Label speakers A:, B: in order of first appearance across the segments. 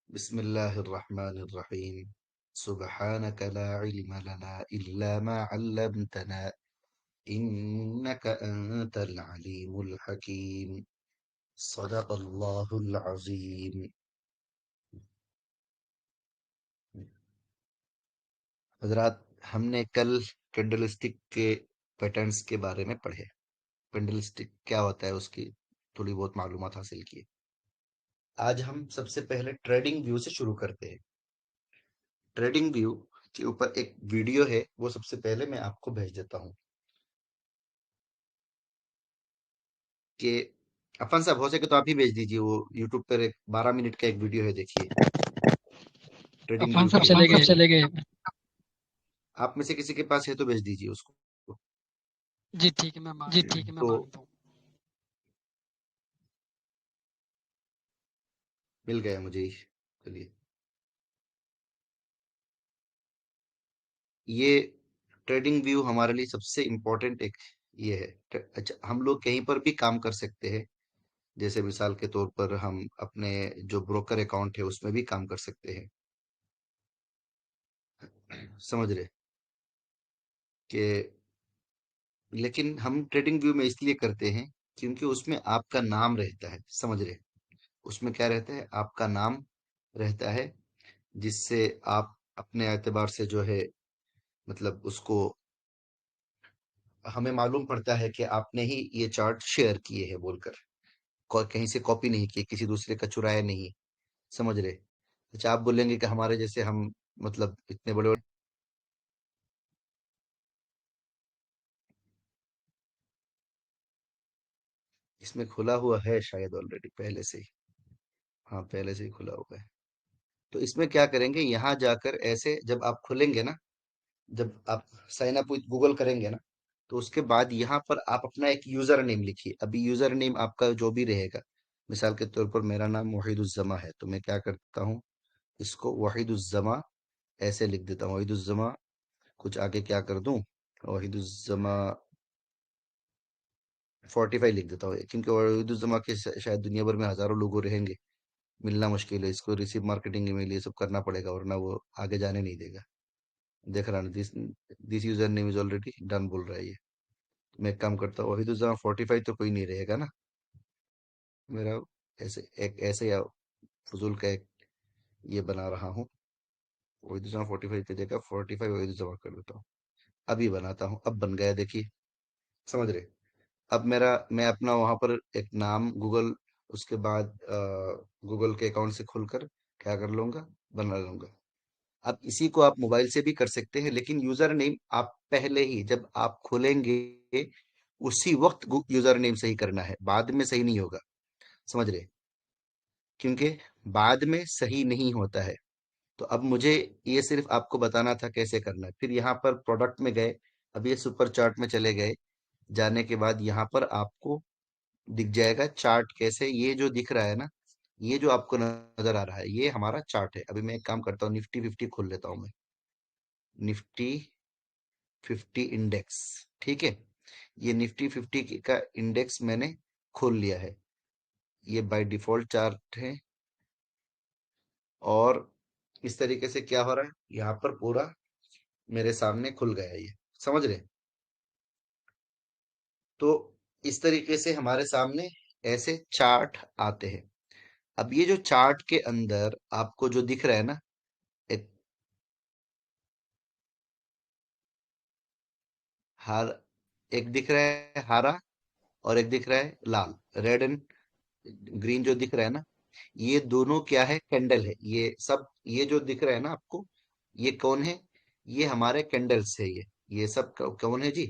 A: बिस्मिल्लाहिर्रहमानिर्रहीम। सुब्हानक ला इल्म लना इल्ला मा अल्लमतना इन्नका अंतल अलीमुल हकीम। सदक़ल्लाहुल अज़ीम। हजरात, हमने कल कैंडलस्टिक के पैटर्न्स के बारे में पढ़े। कैंडलस्टिक क्या होता है उसकी थोड़ी बहुत मालूमात हासिल की। आज हम सबसे पहले ट्रेडिंग व्यू से शुरू करते हैं। ट्रेडिंग व्यू के ऊपर एक वीडियो है, वो सबसे पहले मैं आपको भेज देता हूँ कि अपन साहब हो सके तो आप ही भेज दीजिए। वो यूट्यूब पर एक 12 मिनट का एक वीडियो है, देखिए ट्रेडिंग
B: अफान
A: व्यू
B: साहब
A: के
B: चले
A: ऊपर।
B: गए।
A: चले गए। आप में से किसी के पास है तो भेज दीजिए उसको।
B: जी ठीक है, मैं
A: जी
B: मांगता हूँ।
A: ठीक है, मैं तो मांगता हूँ। मिल गया मुझे ही। चलिए, ये ट्रेडिंग व्यू हमारे लिए सबसे इम्पोर्टेंट एक ये है। अच्छा, हम लोग कहीं पर भी काम कर सकते हैं। जैसे मिसाल के तौर पर हम अपने जो ब्रोकर अकाउंट है उसमें भी काम कर सकते हैं। समझ रहे कि लेकिन हम ट्रेडिंग व्यू में इसलिए करते हैं क्योंकि उसमें आपका नाम रहता है। समझ रहे, उसमें क्या रहता है, आपका नाम रहता है, जिससे आप अपने एतबार से जो है, मतलब उसको हमें मालूम पड़ता है कि आपने ही ये चार्ट शेयर किए हैं बोलकर। कहीं से कॉपी नहीं किए, किसी दूसरे का चुराया नहीं। समझ रहे। अच्छा, आप बोलेंगे कि हमारे जैसे हम मतलब इतने बड़े बड़े, इसमें खुला हुआ है शायद ऑलरेडी पहले से ही। हाँ, पहले से ही खुला हुआ है। तो इसमें क्या करेंगे, यहाँ जाकर ऐसे जब आप खुलेंगे ना, जब आप साइन अप विद गूगल करेंगे ना, तो उसके बाद यहाँ पर आप अपना एक यूजर नेम लिखिए। अभी यूजर नेम आपका जो भी रहेगा, मिसाल के तौर पर मेरा नाम वहीदुज्जमा है, तो मैं क्या करता हूँ, इसको वहीदुज्जमा ऐसे लिख देता हूँ। वहीदुज्जमा कुछ आगे क्या कर दूं, वहीदुज्जमा 45 लिख देता हूँ, क्योंकि वहीदुज्जमा के शायद दुनिया भर में हजारों लोग रहेंगे, मिलना मुश्किल है। इसको रिसीव मार्केटिंग ईमेल ये सब करना पड़ेगा, वरना वो आगे जाने नहीं देगा। देख रहा ना, this this user name is already done बोल रहा है ये। मैं एक काम करता हूँ, वहीदुज्जमा 45 तो कोई नहीं रहेगा ना मेरा। ऐसे एक ऐसे या फजूल का एक ये बना रहा हूँ। वहीदुज्जमा 45 की जगह 45 वहीदुज्जमा कर देता हूँ। अभी बनाता हूँ, अब बन गया देखिए। समझ रहे। अब मेरा मैं अपना वहां पर एक नाम गूगल, उसके बाद गूगल के अकाउंट से खुलकर क्या कर लूंगा, बना लूंगा। अब इसी को आप मोबाइल से भी कर सकते हैं, लेकिन यूजर नेम आप पहले ही जब आप खोलेंगे उसी वक्त यूजर नेम सही करना है, बाद में सही नहीं होगा। समझ रहे, क्योंकि बाद में सही नहीं होता है। तो अब मुझे ये सिर्फ आपको बताना था कैसे करना है। फिर यहाँ पर प्रोडक्ट में गए, अब ये सुपर चार्ट में चले गए। जाने के बाद यहाँ पर आपको दिख जाएगा चार्ट। कैसे, ये जो दिख रहा है ना, ये जो आपको नजर आ रहा है, ये हमारा चार्ट है। अभी मैं एक काम करता हूँ, निफ्टी 50 खोल लेता हूँ मैं। निफ्टी 50 इंडेक्स, ठीक है। ये निफ्टी 50 का इंडेक्स मैंने खोल लिया है। ये बाय डिफॉल्ट चार्ट है। और इस तरीके से क्या हो रहा है, यहाँ पर पूरा मेरे सामने खुल गया है ये। समझ रहे। तो इस तरीके से हमारे सामने ऐसे चार्ट आते हैं। अब ये जो चार्ट के अंदर आपको जो दिख रहा है ना, एक हर एक दिख रहा है हरा, और एक दिख रहा है लाल, रेड एंड ग्रीन जो दिख रहा है ना, ये दोनों क्या है, कैंडल है। ये सब ये जो दिख रहा है ना आपको, ये कौन है, ये हमारे कैंडल्स है। ये सब कौन है जी,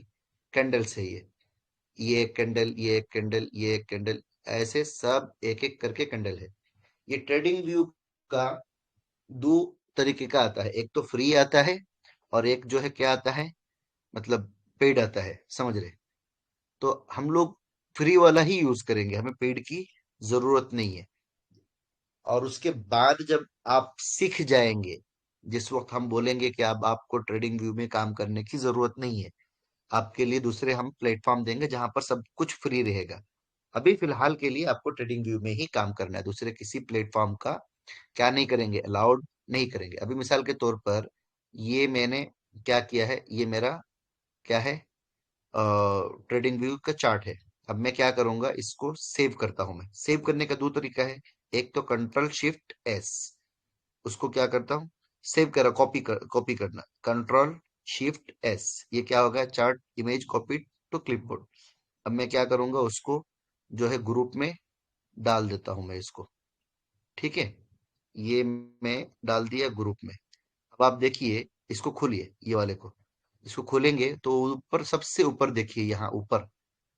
A: कैंडल्स है ये एक कैंडल, ये एक कैंडल, ये एक कैंडल, ऐसे सब एक एक करके कैंडल है। ये ट्रेडिंग व्यू का दो तरीके का आता है, एक तो फ्री आता है, और एक जो है क्या आता है, मतलब पेड आता है। समझ रहे। तो हम लोग फ्री वाला ही यूज करेंगे, हमें पेड की जरूरत नहीं है। और उसके बाद जब आप सीख जाएंगे, जिस वक्त हम बोलेंगे कि अब आपको ट्रेडिंग व्यू में काम करने की जरूरत नहीं है, आपके लिए दूसरे हम प्लेटफॉर्म देंगे जहां पर सब कुछ फ्री रहेगा। अभी फिलहाल के लिए आपको ट्रेडिंग व्यू में ही काम करना है, दूसरे किसी प्लेटफॉर्म का क्या नहीं करेंगे, अलाउड नहीं करेंगे। अभी मिसाल के तौर पर ये मैंने क्या किया है, ये मेरा क्या है, ट्रेडिंग व्यू का चार्ट है। अब मैं क्या करूंगा, इसको सेव करता हूं। मैं सेव करने का दो तरीका है। एक तो कंट्रोल शिफ्ट एस, उसको क्या करता हूँ, सेव करा, कॉपी करना, कंट्रोल शिफ्ट एस, ये क्या होगा, chart image copy to clipboard. अब मैं क्या करूंगा, उसको जो है ग्रुप में डाल देता हूं मैं इसको। ठीक है, ये मैं डाल दिया ग्रुप में। अब आप देखिए, इसको खोलिए, ये वाले को, इसको खोलेंगे तो ऊपर, सबसे ऊपर देखिए, यहाँ ऊपर,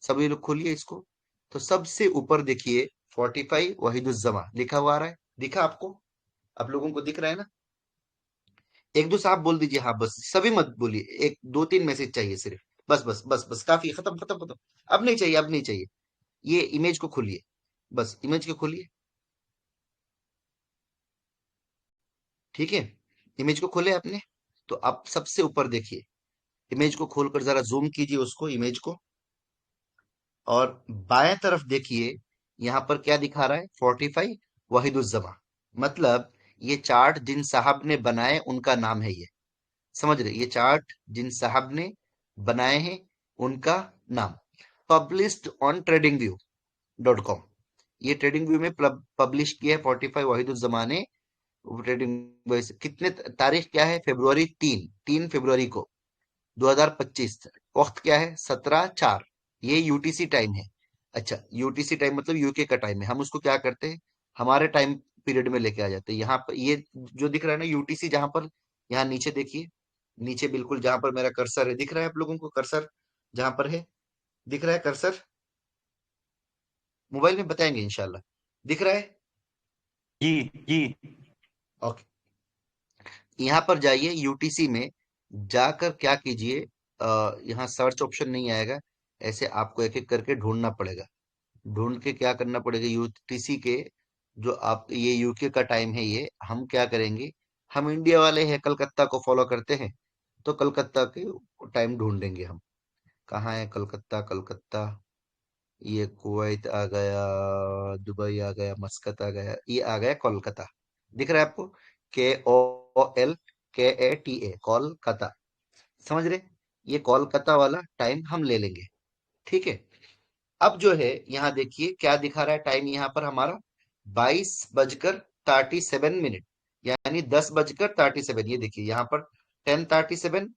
A: सभी लोग खोलिए इसको। तो सबसे ऊपर देखिए 45 वहीदुज्जमा लिखा हुआ आ रहा है, दिखा आपको? आप लोगों को दिख रहा है ना? एक दो साहब बोल दीजिए हाँ, बस सभी मत बोलिए, एक दो तीन मैसेज चाहिए सिर्फ। बस बस बस बस, काफी, खत्म खत्म खत्म। अब नहीं चाहिए, अब नहीं चाहिए। ये इमेज को खोलिए, बस इमेज को खोलिए। ठीक है, इमेज को खोले आपने, तो आप सबसे ऊपर देखिए, इमेज को खोलकर जरा जूम कीजिए उसको, इमेज को, और बाएं तरफ देखिए, यहां पर क्या दिखा रहा है, 45 वहीदुज्जमा। मतलब ये चार्ट जिन साहब ने बनाए उनका नाम है ये। समझ रहे, ये चार्ट जिन साहब ने बनाए हैं उनका नाम, published on trading view dot com. ये ट्रेडिंग व्यू में पब्लिश किया है 45 वाहिदुज्जमा ने। ट्रेडिंग व्यू कितने, तारीख क्या है, फरवरी 3 फरवरी को 2025। वक्त क्या है, 17/4। ये यूटीसी टाइम है। अच्छा, यूटीसी टाइम मतलब यूके का टाइम है। हम उसको क्या करते हैं, हमारे टाइम पीरियड में लेके आ जाते हैं। यहाँ पर ये जो दिख रहा है ना यूटीसी, जहां पर, यहाँ नीचे देखिए, नीचे बिल्कुल जहां पर मेरा कर्सर है, दिख रहा है आप लोगों को कर्सर, जहां पर है, दिख रहा है कर्सर? मोबाइल में बताएंगे इंशाल्लाह, दिख रहा है?
C: जी जी।
A: ओके, यहाँ पर जाइए यूटीसी में, जाकर क्या कीजिए, यहाँ सर्च ऑप्शन नहीं आएगा, ऐसे आपको एक एक करके ढूंढना पड़ेगा। ढूंढ के क्या करना पड़ेगा, यूटीसी के, जो आप, ये यूके का टाइम है, ये हम क्या करेंगे, हम इंडिया वाले हैं, कलकत्ता को फॉलो करते हैं, तो कलकत्ता के टाइम ढूंढेंगे हम। कहाँ है कलकत्ता, कलकत्ता, ये कुवैत आ गया, दुबई आ गया, मस्कत आ गया, ये आ गया कोलकाता। दिख रहा है आपको, KOLKATA, कोलकाता। समझ रहे, ये कोलकाता वाला टाइम हम ले लेंगे। ठीक है, अब जो है यहाँ देखिए क्या दिखा रहा है टाइम, यहाँ पर हमारा 22:37, यानी 10:37। ये देखिए यहाँ पर 10:37,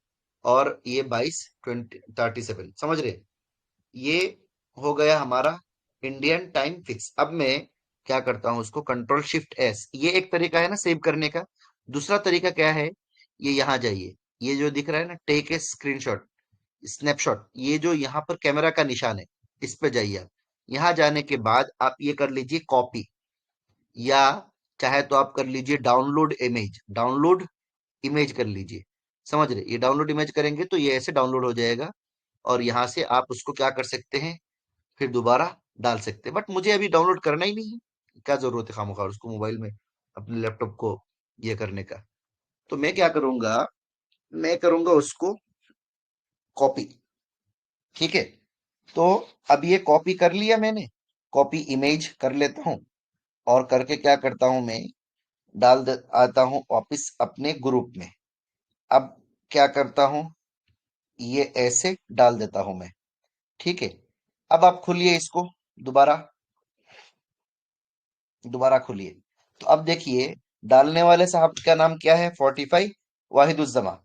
A: और ये 22:37। समझ रहे, ये हो गया हमारा इंडियन टाइम फिक्स। अब मैं क्या करता हूँ, उसको कंट्रोल शिफ्ट एस, ये एक तरीका है ना सेव करने का। दूसरा तरीका क्या है, ये यहाँ जाइए, ये जो दिख रहा है ना, टेक ए स्क्रीनशॉट, स्नैपशॉट, ये जो यहाँ पर कैमरा का निशान है, इस पे जाइए आप। यहाँ जाने के बाद आप ये कर लीजिए कॉपी, या चाहे तो आप कर लीजिए डाउनलोड इमेज, डाउनलोड इमेज कर लीजिए। समझ रहे, ये डाउनलोड इमेज करेंगे तो ये ऐसे डाउनलोड हो जाएगा, और यहाँ से आप उसको क्या कर सकते हैं, फिर दोबारा डाल सकते हैं। बट मुझे अभी डाउनलोड करना ही नहीं है, क्या जरूरत है खामोखा उसको मोबाइल में, अपने लैपटॉप को ये करने का। तो मैं क्या करूंगा, मैं करूंगा उसको कॉपी। ठीक है, तो अब ये कॉपी कर लिया मैंने, कॉपी इमेज कर लेता हूँ, और करके क्या करता हूँ मैं, आता हूँ वापिस अपने ग्रुप में। अब क्या करता हूँ, ये ऐसे डाल देता हूँ मैं। ठीक है, अब आप खोलिए इसको, दोबारा, दोबारा खोलिए। तो अब देखिए, डालने वाले साहब का नाम क्या है, 45 वाहिदुज्जमा।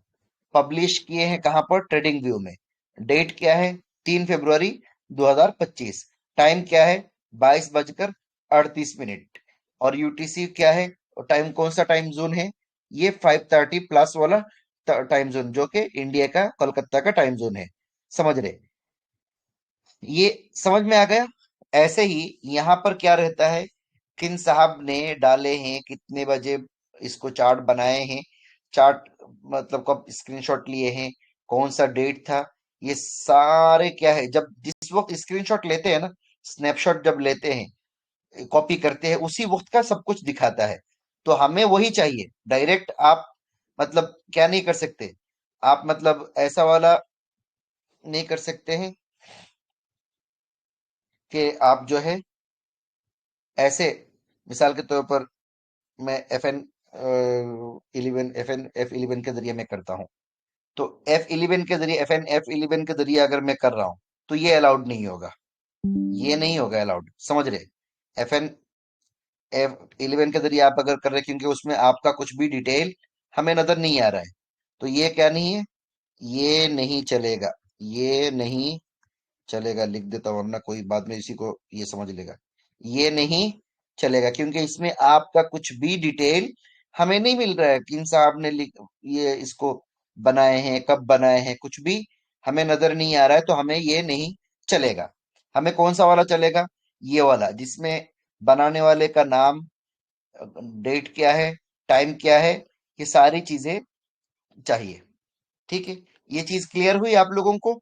A: पब्लिश किए हैं कहां पर, ट्रेडिंग व्यू में। डेट क्या है, 3 फरवरी 2025। टाइम क्या है, 22:38। और यूटीसी क्या है, टाइम कौन सा टाइम जोन है, ये 5:30 प्लस वाला टाइम जोन, जो कि इंडिया का, कोलकाता का टाइम जोन है। समझ रहे, ये समझ में आ गया? ऐसे ही यहाँ पर क्या रहता है, किन साहब ने डाले हैं, कितने बजे इसको चार्ट बनाए हैं, चार्ट मतलब कब स्क्रीनशॉट लिए हैं, कौन सा डेट था, ये सारे क्या है, जब जिस वक्त स्क्रीनशॉट लेते हैं ना, स्नैपशॉट जब लेते हैं, कॉपी करते हैं, उसी वक्त का सब कुछ दिखाता है। तो हमें वही चाहिए डायरेक्ट। आप मतलब क्या नहीं कर सकते, आप मतलब ऐसा वाला नहीं कर सकते हैं कि आप जो है ऐसे, मिसाल के तौर पर मैं F11 के जरिए मैं करता हूँ, तो F11 के जरिए F11 के जरिए अगर मैं कर रहा हूँ तो ये अलाउड नहीं होगा, ये नहीं होगा अलाउड, समझ रहे? F11 के जरिए आप अगर कर रहे हैं, क्योंकि उसमें आपका कुछ भी डिटेल हमें नजर नहीं आ रहा है, तो ये क्या नहीं है, ये नहीं चलेगा, ये नहीं चलेगा। लिख देता हूँ, वरना कोई बाद में इसी को ये समझ लेगा। ये नहीं चलेगा क्योंकि इसमें आपका कुछ भी डिटेल हमें नहीं मिल रहा है, किन साहब ने ये इसको बनाए हैं, कब बनाए हैं, कुछ भी हमें नजर नहीं आ रहा है, तो हमें ये नहीं चलेगा। हमें कौन सा वाला चलेगा? ये वाला, जिसमें बनाने वाले का नाम, डेट क्या है, टाइम क्या है, ये सारी चीजें चाहिए। ठीक है, ये चीज क्लियर हुई आप लोगों को?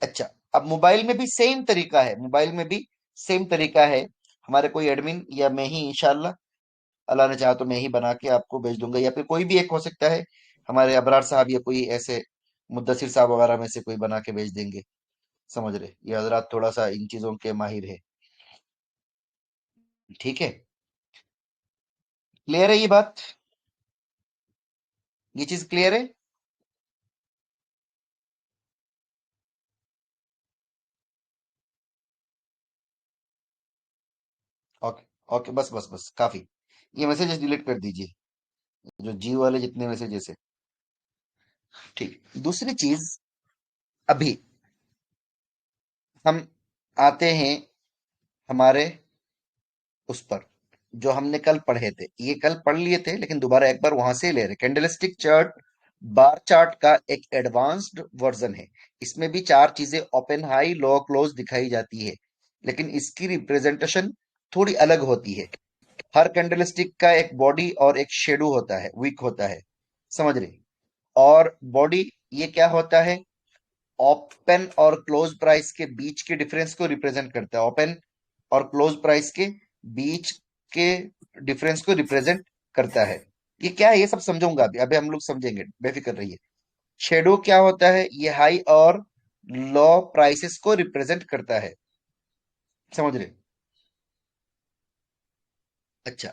A: अच्छा, अब मोबाइल में भी सेम तरीका है, मोबाइल में भी सेम तरीका है। हमारे कोई एडमिन या मैं ही, इंशाल्लाह अल्लाह ने चाहा तो मैं ही बना के आपको भेज दूंगा, या फिर कोई भी एक हो सकता है, हमारे अबरार साहब या कोई ऐसे मुद्दसिर साहब वगैरह में से कोई बना के भेज देंगे। समझ रहे? ये हजरात थोड़ा सा इन चीजों के माहिर है। ठीक है, क्लियर है ये बात? ये चीज क्लियर है? ओके, ओके, बस बस बस काफी। ये मैसेजेस डिलीट कर दीजिए, जो जी वाले जितने मैसेजेस है। ठीक, दूसरी चीज, अभी हम आते हैं हमारे उस पर, जो हमने कल पढ़े थे। ये कल पढ़ लिए थे, लेकिन दोबारा एक बार वहां से ले रहे। कैंडलस्टिक चार्ट बार चार्ट का एक एडवांस्ड वर्जन है। इसमें भी चार चीजें, ओपन, हाई, लो, क्लोज दिखाई जाती है, लेकिन इसकी रिप्रेजेंटेशन थोड़ी अलग होती है। हर कैंडलस्टिक का एक बॉडी और एक शेडो होता है, वीक होता है, समझ रहे? और बॉडी, ये क्या होता है, ओपन और क्लोज प्राइस के बीच के डिफरेंस को रिप्रेजेंट करता है। ओपन और क्लोज प्राइस के बीच के डिफरेंस को रिप्रेजेंट करता है। ये क्या है, ये सब समझूंगा अभी, अभी हम लोग समझेंगे, बेफिक्र रहिए। शेडो क्या होता है? ये हाई और लो प्राइसेस को रिप्रेजेंट करता है, समझ रहे? अच्छा,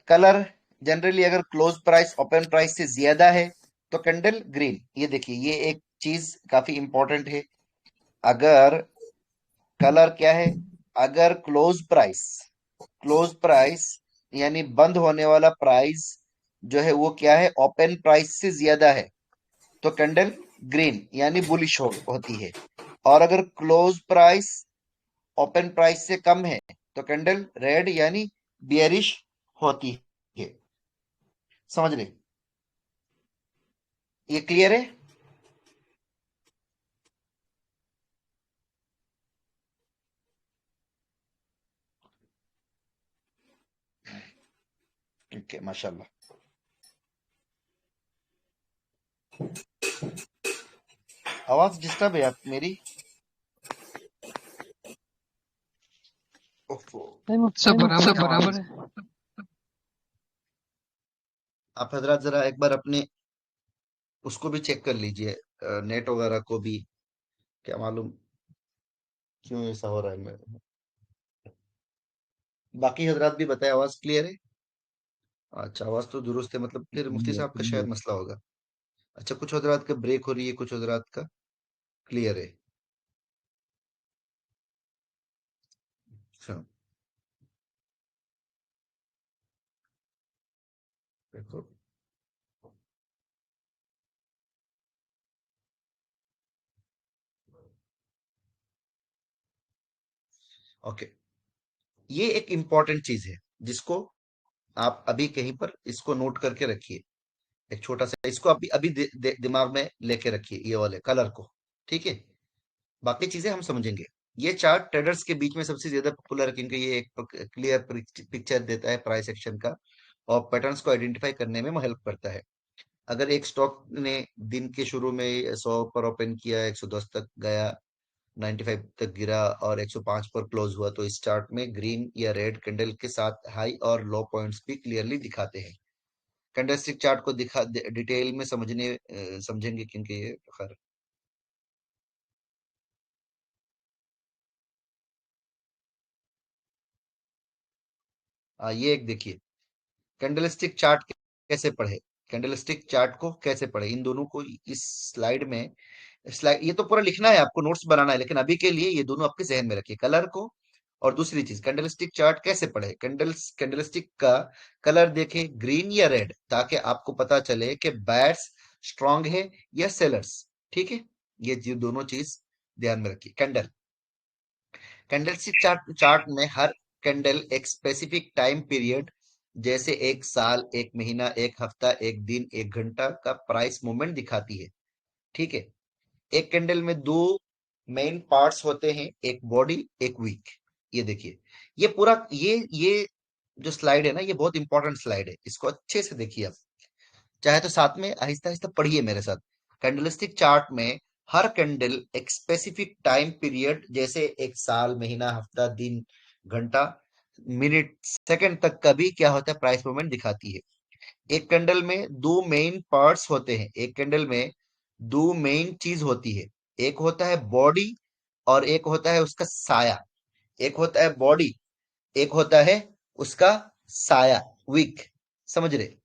A: कलर, जनरली अगर क्लोज प्राइस ओपन प्राइस से ज्यादा है तो कैंडल ग्रीन। ये देखिए, ये एक चीज काफी इंपॉर्टेंट है। अगर कलर क्या है, अगर क्लोज प्राइस यानी बंद होने वाला प्राइस जो है वो क्या है, ओपन प्राइस से ज्यादा है, तो कैंडल ग्रीन यानी बुलिश होती है। और अगर क्लोज प्राइस ओपन प्राइस से कम है तो कैंडल रेड यानी बियरिश होती है, समझ रहे? ये क्लियर है? ठीक है, माशाल्लाह। आवाज डिस्टर्ब है आप मेरी? ओफो।
B: नहीं, मुझसे बराबर है आवाज।
A: आप हजरात जरा एक बार अपने उसको भी चेक कर लीजिए, नेट वगैरह को भी। क्या मालूम क्यों ऐसा हो रहा है बाकी हजरात भी बताए, आवाज क्लियर है? अच्छा, आवाज तो दुरुस्त है, मतलब फिर मुफ्ती साहब का शायद मसला होगा। अच्छा, कुछ हजरात का ब्रेक हो रही है, कुछ हजरात का क्लियर है। अच्छा, देखो। ओके, ये एक इंपॉर्टेंट चीज है, जिसको आप अभी कहीं पर इसको नोट करके रखिए। एक छोटा सा इसको अभी अभी दिमाग में लेके रखिए, ये वाले कलर को। ठीक है, बाकी चीजें हम समझेंगे। ये चार्ट ट्रेडर्स के बीच में सबसे ज्यादा पॉपुलर है, क्योंकि ये एक क्लियर पिक्चर देता है प्राइस एक्शन का, और पैटर्न्स को आइडेंटिफाई करने में हेल्प करता है। अगर एक स्टॉक ने दिन के शुरू में 100 पर ओपन किया, 110 तक गया, 95 तक गिरा और 105 पर क्लोज हुआ, तो इस चार्ट में ग्रीन या रेड कैंडल के साथ हाई और लो पॉइंट्स भी क्लियरली दिखाते हैं। कैंडलस्टिक चार्ट को डिटेल में समझेंगे, क्योंकि ये खैर। ये एक देखिए, कैंडलस्टिक चार्ट कैसे पढ़े, कैंडलस्टिक चार्ट को कैसे पढ़े, इन दोनों को इस स्लाइड में, स्लाइड ये तो पूरा लिखना है आपको, नोट्स बनाना है, लेकिन अभी के लिए ये दोनों आपके जहन में रखिए, कलर को और दूसरी चीज कैंडलस्टिक चार्ट कैसे पढ़े, कैंडलस्टिक का कलर देखें ग्रीन या रेड, ताकि आपको पता चले कि बायर्स स्ट्रांग है या सेलर्स। ठीक है, ये दोनों चीज ध्यान में रखिए। कैंडलस्टिक चार्ट में हर कैंडल एक स्पेसिफिक टाइम पीरियड, जैसे एक साल, एक महीना, एक हफ्ता, एक दिन, एक घंटा का प्राइस मूवमेंट दिखाती है। ठीक है, एक कैंडल में दो मेन पार्ट्स होते हैं, एक बॉडी एक वीक। ये देखिए, ये पूरा ये जो स्लाइड है ना, ये बहुत इंपॉर्टेंट स्लाइड है, इसको अच्छे से देखिए आप, चाहे तो साथ में आहिस्ता आहिस्ता पढ़िए मेरे साथ। कैंडलस्टिक चार्ट में हर कैंडल एक स्पेसिफिक टाइम पीरियड, जैसे एक साल, महीना, हफ्ता, दिन, घंटा, मिनट, सेकंड तक का भी क्या होता है प्राइस मूवमेंट दिखाती है। एक कैंडल में दो मेन पार्ट्स होते हैं, एक कैंडल में दो मेन चीज होती है, एक होता है बॉडी और एक होता है उसका साया। एक होता है बॉडी, एक होता है उसका साया, विक। समझ रहे?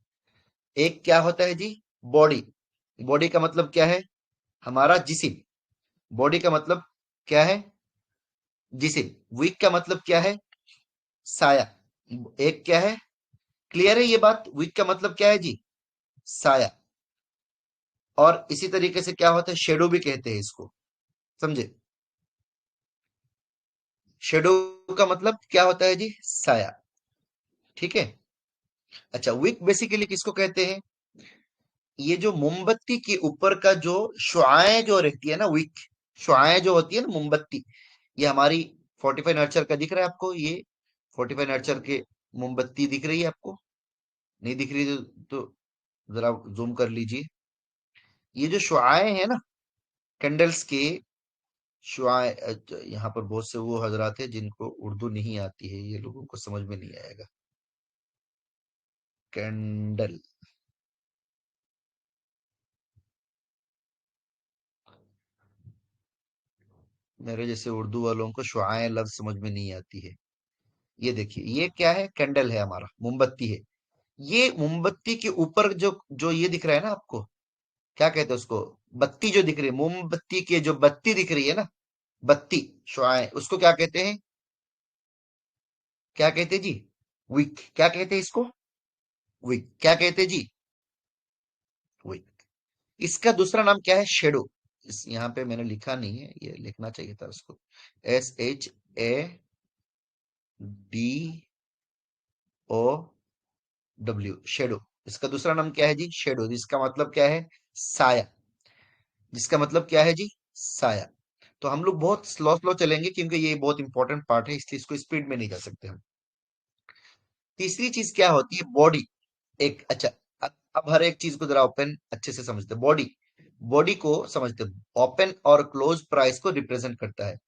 A: एक क्या होता है जी? बॉडी। बॉडी का मतलब क्या है? हमारा जिस्म। बॉडी का मतलब क्या है? जिस्म। वीक का मतलब क्या है? साया। एक क्या है? क्लियर है ये बात? वीक का मतलब क्या है जी? साया। और इसी तरीके से क्या होता है, शेडो भी कहते हैं इसको। समझे? शेडो का मतलब क्या होता है जी? साया। ठीक है। अच्छा, वीक बेसिकली किसको कहते हैं? ये जो मोमबत्ती के ऊपर का जो शुआएं जो रहती है ना, विक, शुआएं जो होती है ना मोमबत्ती, ये हमारी 45 नर्चर का दिख रहा है आपको? ये 45 नर्चर के मोमबत्ती दिख रही है आपको? नहीं दिख रही तो जरा जूम कर लीजिए। ये जो शुआएं है ना कैंडल्स के, शुआएं, यहाँ पर बहुत से वो हजरात है जिनको उर्दू नहीं आती है, ये लोगों को समझ में नहीं आएगा। कैंडल, मेरे जैसे उर्दू वालों को शुआएं लफ्ज समझ में नहीं आती है। ये देखिए, ये क्या है? कैंडल है हमारा, मोमबत्ती है। ये मोमबत्ती के ऊपर जो जो ये दिख रहा है ना आपको, क्या कहते हैं उसको? बत्ती जो दिख रही है, मोमबत्ती की जो बत्ती दिख रही है ना, बत्ती, शुआएं, उसको क्या कहते हैं? क्या कहते हैं जी? विक। क्या कहते हैं इसको? विक। क्या कहते हैं जी? विक। इसका दूसरा नाम क्या है? शेडो। इस यहाँ पे मैंने लिखा नहीं है, ये लिखना चाहिए था उसको। SHADOW, shadow. इसका दूसरा नाम क्या है जी? शेडो, जिसका मतलब क्या है? साया। जिसका मतलब क्या है जी? साया। तो हम लोग बहुत स्लो स्लो चलेंगे, क्योंकि ये बहुत इंपॉर्टेंट पार्ट है, इसलिए इसको स्पीड में नहीं जा सकते हम। तीसरी चीज क्या होती है? बॉडी। एक, अच्छा, अब हर एक चीज को जरा ओपन अच्छे से समझते, बॉडी। बॉडी को समझते, ओपन और क्लोज प्राइस को रिप्रेजेंट करता है।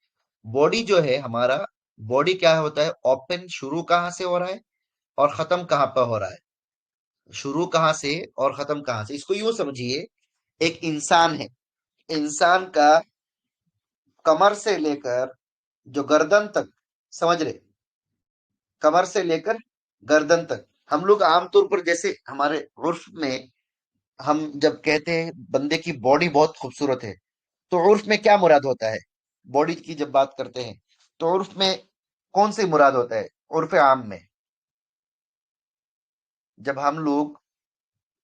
A: बॉडी जो है हमारा, बॉडी क्या होता है? ओपन शुरू कहाँ से हो रहा है और खत्म कहाँ पर हो रहा है? शुरू कहाँ से और खत्म कहाँ से? इसको यूं समझिए, एक इंसान है, इंसान का कमर से लेकर जो गर्दन तक, समझ रहे? कमर से लेकर गर्दन तक, हम लोग आमतौर पर जैसे हमारे उर्फ में, हम जब कहते हैं बंदे की बॉडी बहुत खूबसूरत है, तो उर्फ में क्या मुराद होता है? बॉडी की जब बात करते हैं तो उर्फ में कौन सी मुराद होता है? उर्फ आम में जब हम लोग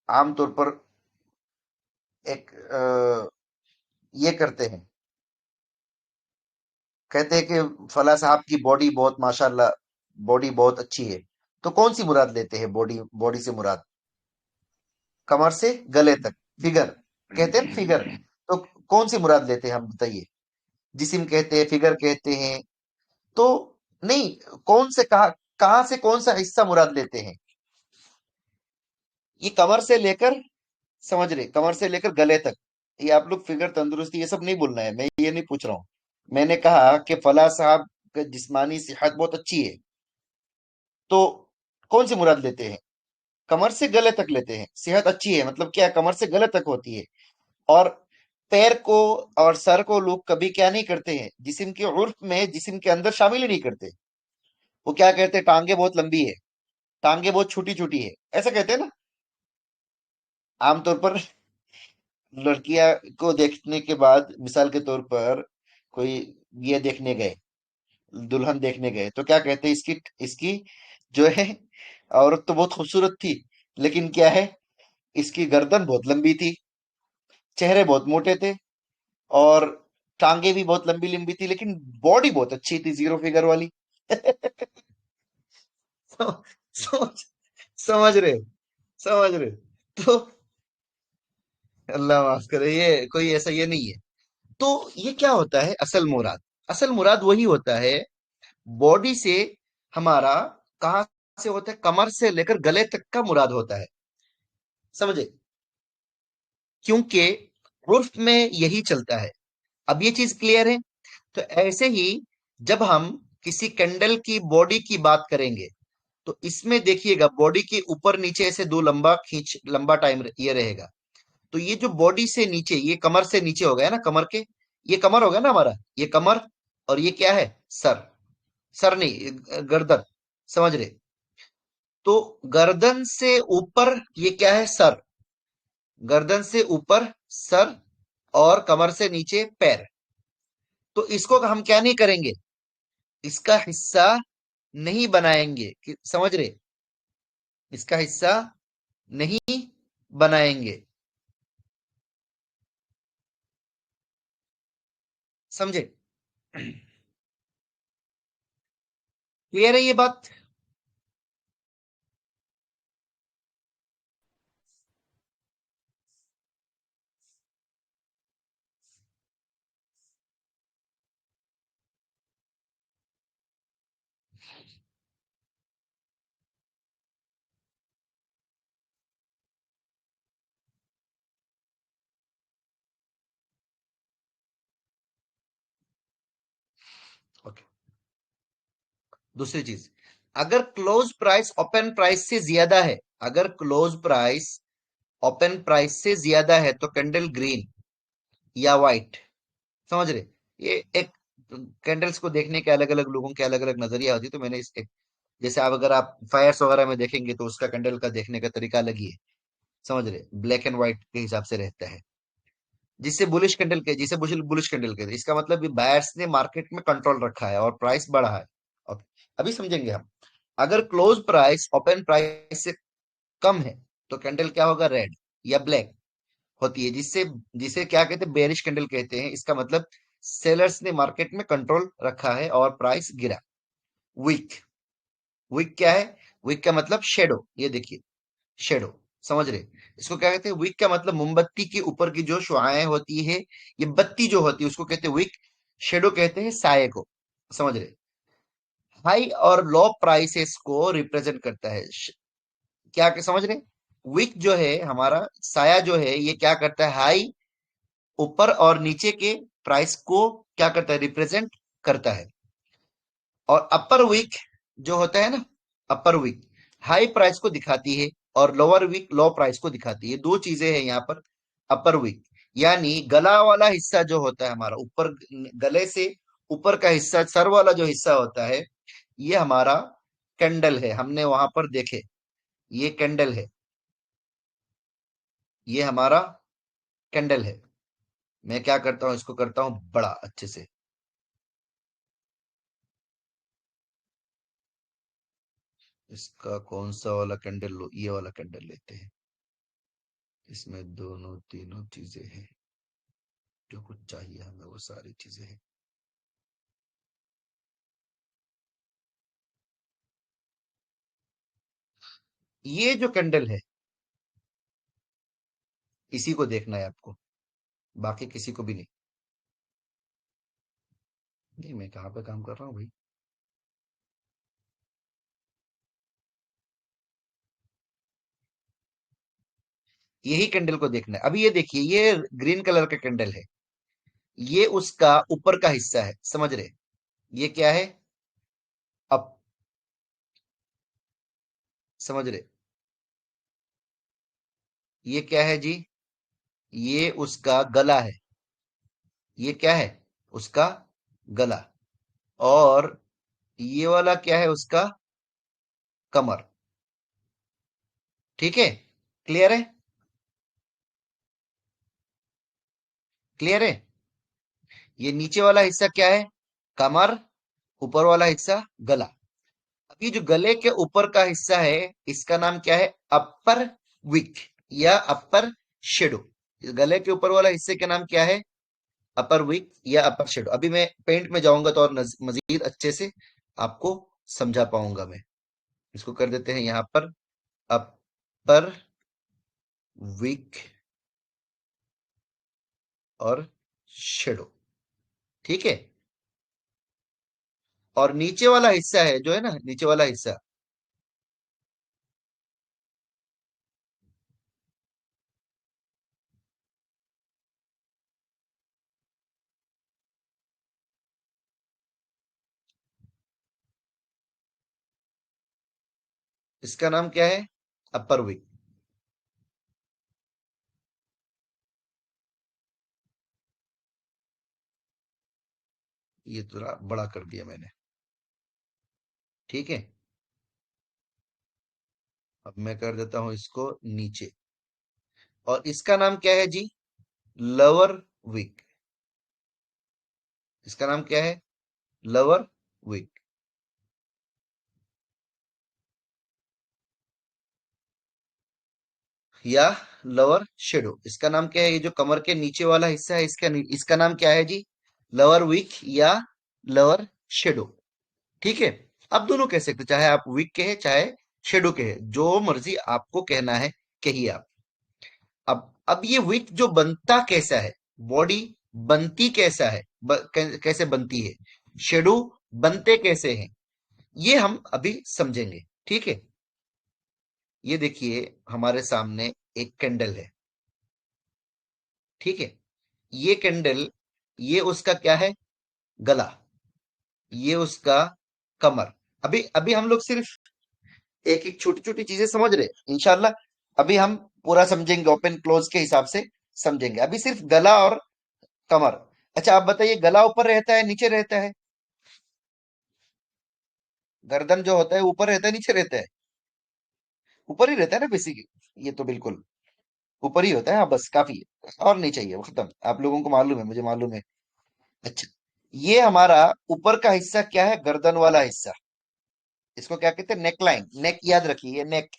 A: आमतौर पर एक ये करते हैं, कहते हैं कि फला साहब की बॉडी बहुत माशाल्लाह, बॉडी बहुत अच्छी है, तो कौन सी मुराद लेते हैं? बॉडी, बॉडी से मुराद कमर से गले तक, फिगर कहते हैं, फिगर। तो कौन सी मुराद लेते हैं हम, बताइए? जिस्म कहते हैं, फिगर कहते हैं, तो नहीं, कौन से, कहा, कहां से कौन सा हिस्सा मुराद लेते हैं? ये कमर से लेकर, समझ रहे, कमर से लेकर गले तक। ये आप लोग फिगर, तंदुरुस्ती, ये सब नहीं बोलना है, मैं ये नहीं पूछ रहा हूं। मैंने कहा कि फला साहब का जिस्मानी सेहत बहुत अच्छी है, तो कौन सी मुराद लेते हैं? कमर से गले तक लेते हैं। सेहत अच्छी है मतलब क्या? कमर से गले तक होती है। और पैर को और सर को लोग कभी क्या नहीं करते हैं, जिस्म के उर्फ में, जिस्म के अंदर शामिल ही नहीं करते। वो क्या कहते हैं? टांगे बहुत लंबी है, टांगे बहुत छोटी छोटी है, ऐसा कहते हैं ना आमतौर पर। लड़कियां को देखने के बाद मिसाल के तौर पर कोई ये देखने गए, दुल्हन देखने गए, तो क्या कहते हैं, इसकी इसकी जो है, औरत तो बहुत खूबसूरत थी, लेकिन क्या है, इसकी गर्दन बहुत लंबी थी, चेहरे बहुत मोटे थे, और टांगे भी बहुत लंबी लंबी थी, लेकिन बॉडी बहुत अच्छी थी, जीरो फिगर वाली। समझ समझ समझ रहे हो? समझ रहे हो? तो अल्लाह माफ करे, ये कोई ऐसा ये नहीं है। तो ये क्या होता है, असल मुराद वही होता है, बॉडी से हमारा कहाँ से होता है, कमर से लेकर गले तक का मुराद होता है, समझे? क्योंकि उर्फ में यही चलता है। अब ये चीज क्लियर है? तो ऐसे ही जब हम किसी कैंडल की बॉडी की बात करेंगे, तो इसमें देखिएगा बॉडी के ऊपर नीचे ऐसे दो लंबा टाइम ये रहेगा। तो ये जो बॉडी से नीचे, ये कमर से नीचे हो गया ना, कमर के, ये कमर हो गया ना हमारा, ये कमर, और ये क्या है, सर। सर नहीं, गर्दन, समझ रहे? तो गर्दन से ऊपर ये क्या है, सर। गर्दन से ऊपर सर, और कमर से नीचे पैर। तो इसको हम क्या नहीं करेंगे, इसका हिस्सा नहीं बनाएंगे, समझ रहे? इसका हिस्सा नहीं बनाएंगे, समझे? क्लियर है ये बात? ओके। दूसरी चीज, अगर क्लोज प्राइस ओपन प्राइस से ज्यादा है, अगर क्लोज प्राइस ओपन प्राइस से ज्यादा है, तो कैंडल ग्रीन या व्हाइट, समझ रहे? ये एक, कैंडल्स को देखने के अलग अलग लोगों के अलग अलग नजरिया होती है, तो मैंने इस एक, जैसे आप अगर आप फायर्स वगैरह में देखेंगे, तो उसका कैंडल का देखने का तरीका अलग ही है, समझ रहे? ब्लैक एंड व्हाइट के हिसाब से रहता है। जिसे बुलिश कैंडल कहते हैं, इसका मतलब भी बायर्स ने मार्केट में कंट्रोल रखा है और प्राइस बढ़ा है। ओके, अभी समझेंगे हम। अगर क्लोज प्राइस ओपन प्राइस से कम है, तो कैंडल क्या होगा, रेड या ब्लैक होती है, जिससे जिसे क्या कहते हैं, बेरिश कैंडल कहते हैं। इसका मतलब सेलर्स ने मार्केट में कंट्रोल रखा है और प्राइस गिरा। वीक, वीक क्या है? वीक का मतलब शेडो, ये देखिए, शेडो, समझ रहे? इसको क्या कहते हैं, विक का मतलब मोमबत्ती के ऊपर की जो शुआएं होती है, ये बत्ती जो होती है, उसको कहते हैं विक। शेडो कहते हैं साये को, समझ रहे? हाई और लो प्राइसेस को रिप्रेजेंट करता है। समझ रहे? विक जो है हमारा साया जो है, ये क्या करता है, हाई, ऊपर और नीचे के प्राइस को क्या करता है, रिप्रेजेंट करता है। और अपर वीक जो होता है ना, अपर वीक हाई प्राइस को दिखाती है, और लोअर वीक लो प्राइस को दिखाती है। दो चीजें हैं यहाँ पर। अपर वीक यानी गला वाला हिस्सा जो होता है हमारा, ऊपर गले से ऊपर का हिस्सा, सर वाला जो हिस्सा होता है, ये हमारा कैंडल है, हमने वहां पर देखे, ये कैंडल है, ये हमारा कैंडल है। मैं क्या करता हूं, इसको करता हूं बड़ा अच्छे से। इसका कौन सा वाला कैंडल लो, ये वाला कैंडल लेते हैं। इसमें दोनों तीनों चीजें हैं, जो कुछ चाहिए हमें वो सारी चीजें हैं। ये जो कैंडल है, इसी को देखना है आपको, बाकी किसी को भी नहीं। नहीं, मैं कहाँ पे काम कर रहा हूँ भाई? यही कैंडल को देखना है। अभी ये देखिए, ये ग्रीन कलर का कैंडल है, ये उसका ऊपर का हिस्सा है, समझ रहे? ये क्या है, अब समझ रहे? ये क्या है जी, ये उसका गला है। ये क्या है, उसका गला। और ये वाला क्या है, उसका कमर। ठीक है, क्लियर है? क्लियर है? ये नीचे वाला हिस्सा क्या है? कमर। ऊपर वाला हिस्सा गला। अब ये जो गले के ऊपर का हिस्सा है, इसका नाम क्या है? अपर विक या अपर शेडो। गले के ऊपर वाला हिस्से का नाम क्या है? अपर विक या अपर शेडो। अभी मैं पेंट में जाऊंगा तो और मजीद अच्छे से आपको समझा पाऊंगा मैं। इसको कर देते हैं यहां पर अपर विक और शेडो। ठीक है। और नीचे वाला हिस्सा है जो है ना, नीचे वाला हिस्सा, इसका नाम क्या है? अपर विक। ये थोड़ा बड़ा कर दिया मैंने। ठीक है। अब मैं कर देता हूं इसको नीचे। और इसका नाम क्या है जी? Lower Wick. इसका नाम क्या है? लोअर विक या लोअर शेडो। इसका नाम क्या है? ये जो कमर के नीचे वाला हिस्सा है, इसका नाम क्या है जी? लोअर विक या लोअर शेडो। ठीक है। आप दोनों कह सकते, चाहे आप विक कहे चाहे शेडो कहे, जो मर्जी आपको कहना है कहिए आप। अब ये विक जो बनता कैसा है, बॉडी बनती कैसा है, कैसे बनती है, शेडो बनते कैसे हैं, ये हम अभी समझेंगे। ठीक है। ये देखिए, हमारे सामने एक कैंडल है। ठीक है। ये कैंडल, ये उसका क्या है? गला। ये उसका कमर। अभी अभी हम लोग सिर्फ एक एक छोटी छोटी चीजें समझ रहे हैं। इंशाल्लाह अभी हम पूरा समझेंगे, ओपन क्लोज के हिसाब से समझेंगे। अभी सिर्फ गला और कमर। अच्छा, आप बताइए, गला ऊपर रहता है नीचे रहता है? गर्दन जो होता है ऊपर रहता है नीचे रहता है? ऊपर ही रहता है ना बेसिकली। ये तो बिल्कुल ऊपर ही होता है। हाँ, बस काफी है, और नहीं चाहिए, वो खत्म। आप लोगों को मालूम है, मुझे मालूम है। अच्छा, ये हमारा ऊपर का हिस्सा क्या है? गर्दन वाला हिस्सा। इसको क्या कहते हैं? नेक लाइन, नेक याद रखिए, ये नेक।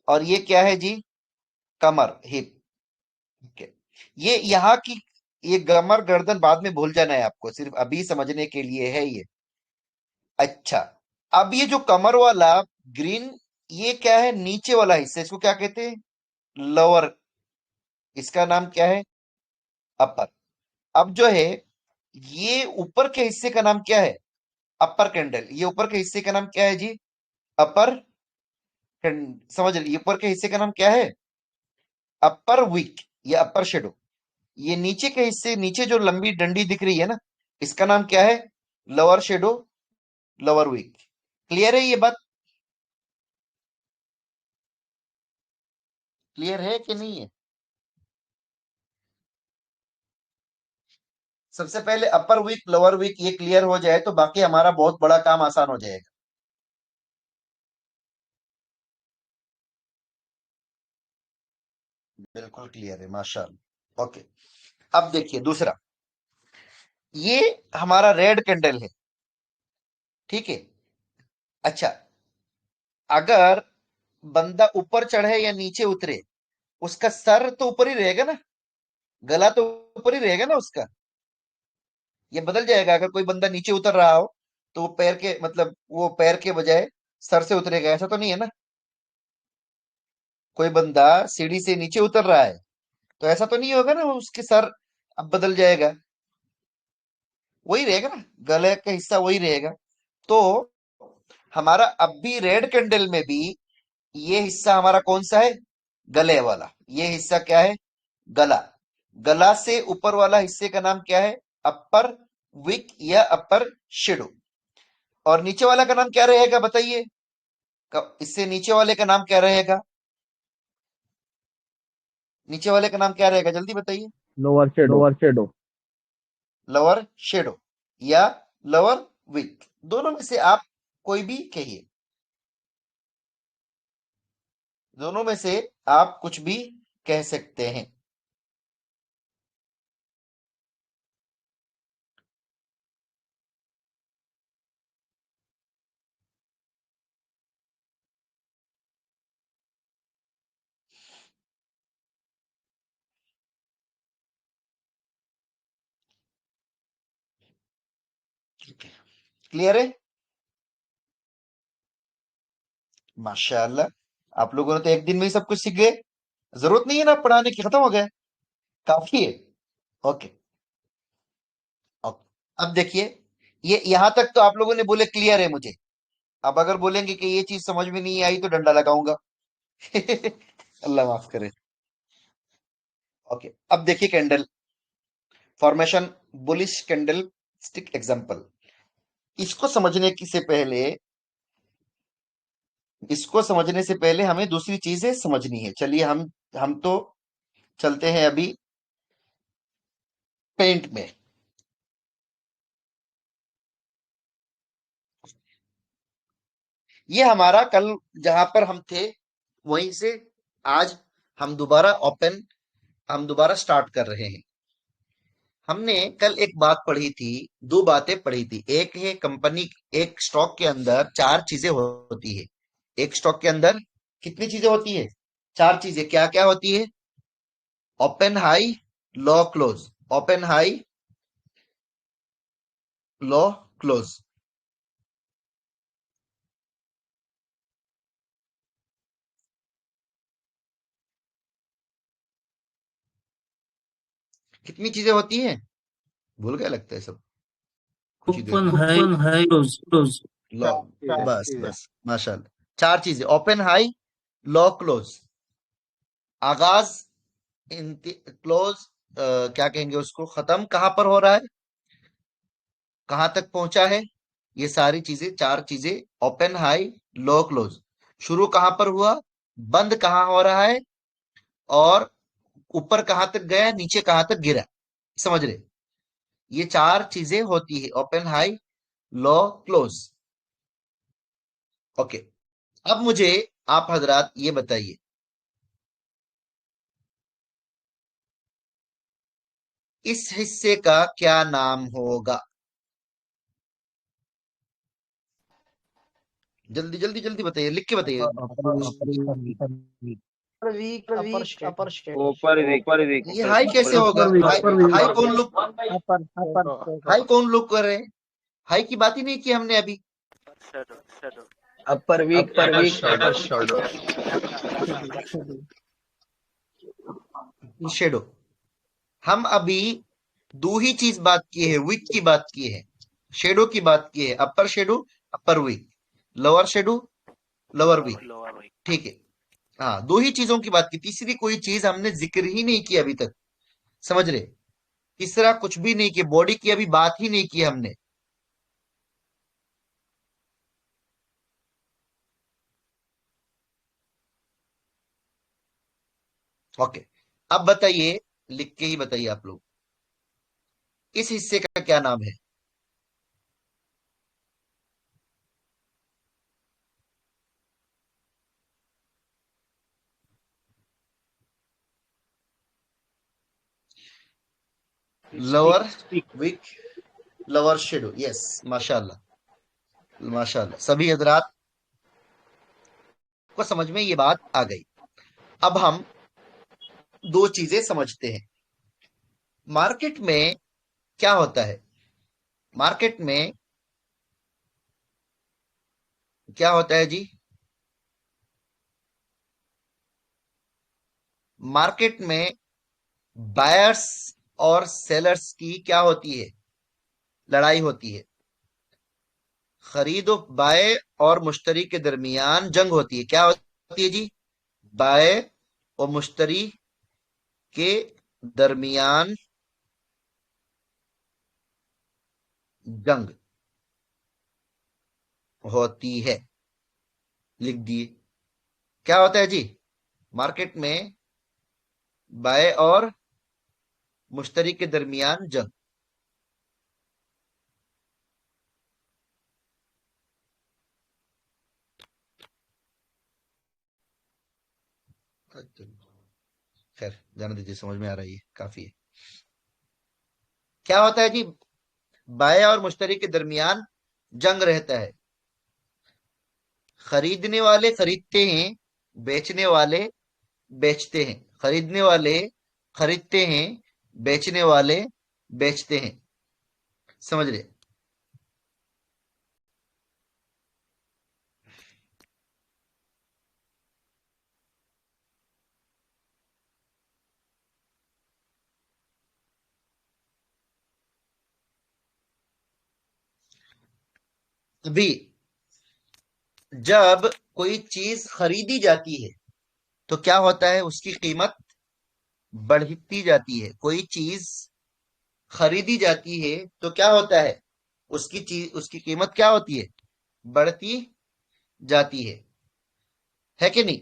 A: और ये क्या है जी? कमर, हिप। ठीक है। ये यहाँ की, ये कमर गर्दन बाद में भूल जाना है आपको, सिर्फ अभी समझने के लिए है ये। अच्छा, अब ये जो कमर वाला ग्रीन, ये क्या है? नीचे वाला हिस्सा, इसको क्या कहते हैं? लोअर। इसका नाम क्या है? अपर। अब जो है, ये ऊपर के हिस्से का नाम क्या है? अपर कैंडल। ये ऊपर के हिस्से का नाम क्या है जी? अपर। समझ लीजिए, ऊपर के हिस्से का नाम क्या है? अपर विक या अपर शेडो। ये नीचे के हिस्से, नीचे जो लंबी डंडी दिख रही है ना, इसका नाम क्या है? Lower shadow, lower wick. Clear है ये बात? क्लियर है कि नहीं है? सबसे पहले अपर विक लोअर विक ये क्लियर हो जाए तो बाकी हमारा बहुत बड़ा काम आसान हो जाएगा। बिल्कुल क्लियर है, माशाल्लाह। ओके। अब देखिए दूसरा, ये हमारा रेड कैंडल है। ठीक है। अच्छा, अगर बंदा ऊपर चढ़े या नीचे उतरे, उसका सर तो ऊपर ही रहेगा ना, गला तो ऊपर ही रहेगा ना उसका। ये बदल जाएगा अगर कोई बंदा नीचे उतर रहा हो, तो वो पैर के, मतलब वो पैर के बजाय सर से उतरेगा, ऐसा तो नहीं है ना? कोई बंदा सीढ़ी से नीचे उतर रहा है, तो ऐसा तो नहीं होगा ना उसके सर अब बदल जाएगा? वही रहेगा ना, गले का हिस्सा वही रहेगा। तो हमारा अब भी रेड कैंडल में भी ये हिस्सा हमारा कौन सा है? गले वाला। ये हिस्सा क्या है? गला। गला से ऊपर वाला हिस्से का नाम क्या है? अपर विक या अपर शेडो। और नीचे वाला का नाम क्या रहेगा बताइए? इससे नीचे वाले का नाम क्या रहेगा? नीचे वाले का नाम क्या रहेगा, जल्दी बताइए।
D: Lower shadow. Lower shadow.
A: Lower shadow या लोअर विक, दोनों में से आप कोई भी कहिए। दोनों में से आप कुछ भी कह सकते हैं। क्लियर है? माशाल्लाह, आप लोगों ने तो एक दिन में ही सब कुछ सीख गए। जरूरत नहीं है ना पढ़ाने की, खत्म हो गया, काफी है। Okay, okay. अब देखिए, ये यहां तक तो आप लोगों ने बोले क्लियर है मुझे। अब अगर बोलेंगे कि ये चीज समझ में नहीं आई तो डंडा लगाऊंगा। अल्लाह माफ करे। ओके, अब देखिए candle formation, bullish candle stick example. इसको समझने की से पहले इसको समझने से पहले हमें दूसरी चीजें समझनी है। चलिए हम तो चलते हैं अभी पेंट में। ये हमारा कल जहां पर हम थे वहीं से आज हम दोबारा हम दोबारा स्टार्ट कर रहे हैं। हमने कल एक बात पढ़ी थी, दो बातें पढ़ी थी। एक है कंपनी, एक स्टॉक के अंदर चार चीजें होती है। एक स्टॉक के अंदर कितनी चीजें होती है? चार चीजें। क्या क्या होती है? Open high low close, open high low close. कितनी चीजें होती हैं? भूल गया लगता है सब। कुछ ही देर
D: ओपन
A: में
D: हाई क्लोज क्लोज।
A: लो, बस बस माशाल्लाह। चार चीजें, ओपन हाई लो क्लोज। आगाज, क्लोज, क्या कहेंगे उसको, खत्म कहां पर हो रहा है, कहां तक पहुंचा है। ये सारी चीजें, चार चीजें, ओपन हाई लो क्लोज। शुरू कहां पर हुआ, बंद कहां हो रहा है, और ऊपर कहां तक गया, नीचे कहां तक गिरा। समझ रहे? ये चार चीजें होती है, open high low close. Okay, अब मुझे आप हजरात ये बताइए, इस हिस्से का क्या नाम होगा? जल्दी जल्दी जल्दी बताइए, लिख के बताइए।
B: वीक अपर स्टेट
C: ऊपर वीक
A: ये हाई कैसे होगा?
D: Upper wick
A: high,
D: upper
A: high
D: wick.
A: कौन लोग, हाई कौन लोग कर रहे हैं? हाई की बात ही नहीं की हमने अभी।
B: अपर वीक अपर
A: शेडो। हम अभी दो ही चीज बात की है, विक की बात की है, शेडो की बात की है। Upper shadow, upper wick, lower shadow, lower wick. ठीक है, हाँ, दो ही चीजों की बात की, तीसरी कोई चीज हमने जिक्र ही नहीं की अभी तक। समझ रहे? तीसरा कुछ भी नहीं किया, बॉडी की अभी बात ही नहीं की हमने। ओके, अब बताइए, लिख के ही बताइए आप लोग, इस हिस्से का क्या नाम है? Lower wick, lower shadow. Yes, माशाल्लाह, माशाल्लाह, सभी हजरात को समझ में ये बात आ गई। अब हम दो चीजें समझते हैं। मार्केट में क्या होता है? मार्केट में क्या होता है जी? मार्केट में बायर्स और सेलर्स की क्या होती है? लड़ाई होती है। खरीदो, बाय और मुश्तरी के दरमियान जंग होती है। क्या होती है जी? बाय और मुश्तरी के दरमियान जंग होती है। लिख दिए। क्या होता है जी? मार्केट में बाय और मुश्तरी के दरमियान जंग। खैर जाने दीजिए, समझ में आ रही है, काफी है। क्या होता है जी? बाय और मुश्तरी के दरमियान जंग रहता है। खरीदने वाले खरीदते हैं, बेचने वाले बेचते हैं। खरीदने वाले खरीदते हैं, बेचने वाले बेचते हैं। समझ रहे? अभी जब कोई चीज खरीदी जाती है तो क्या होता है? उसकी कीमत बढ़ती जाती है। कोई चीज खरीदी जाती है तो क्या होता है? उसकी कीमत क्या होती है? बढ़ती जाती है कि नहीं?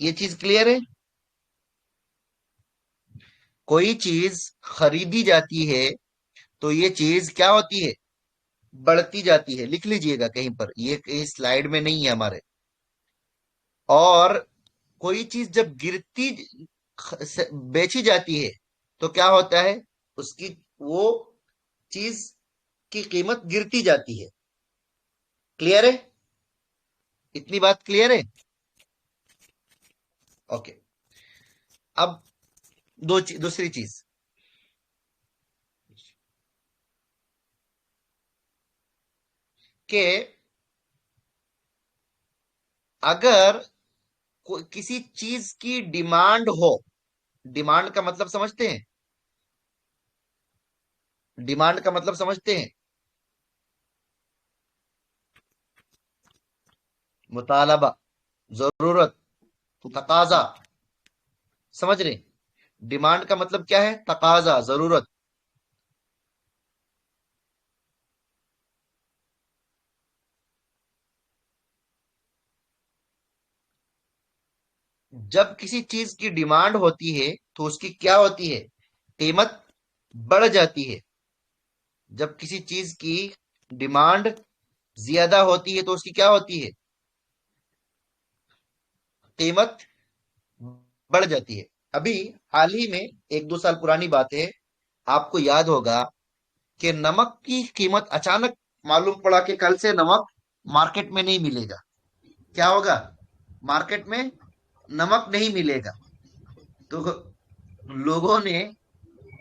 A: ये चीज क्लियर है? कोई चीज खरीदी जाती है तो ये चीज क्या होती है? बढ़ती जाती है। लिख लीजिएगा कहीं पर, ये कहीं स्लाइड में नहीं है हमारे। और कोई चीज जब बेची जाती है तो क्या होता है? उसकी वो चीज की कीमत गिरती जाती है। क्लियर है? इतनी बात क्लियर है? ओके। अब दूसरी चीज कि अगर किसी चीज की डिमांड हो, डिमांड का मतलब समझते हैं? डिमांड का मतलब समझते हैं? मुतालबा, जरूरत, तकाजा। समझ रहे? डिमांड का मतलब क्या है? तकाजा, जरूरत। जब किसी चीज की डिमांड होती है तो उसकी क्या होती है? कीमत बढ़ जाती है। जब किसी चीज की डिमांड ज्यादा होती है तो उसकी क्या होती है? कीमत बढ़ जाती है। अभी हाल ही में, 1-2 साल पुरानी बात है, आपको याद होगा कि नमक की कीमत अचानक मालूम पड़ा कि कल से नमक मार्केट में नहीं मिलेगा। क्या होगा? मार्केट में नमक नहीं मिलेगा। तो लोगों ने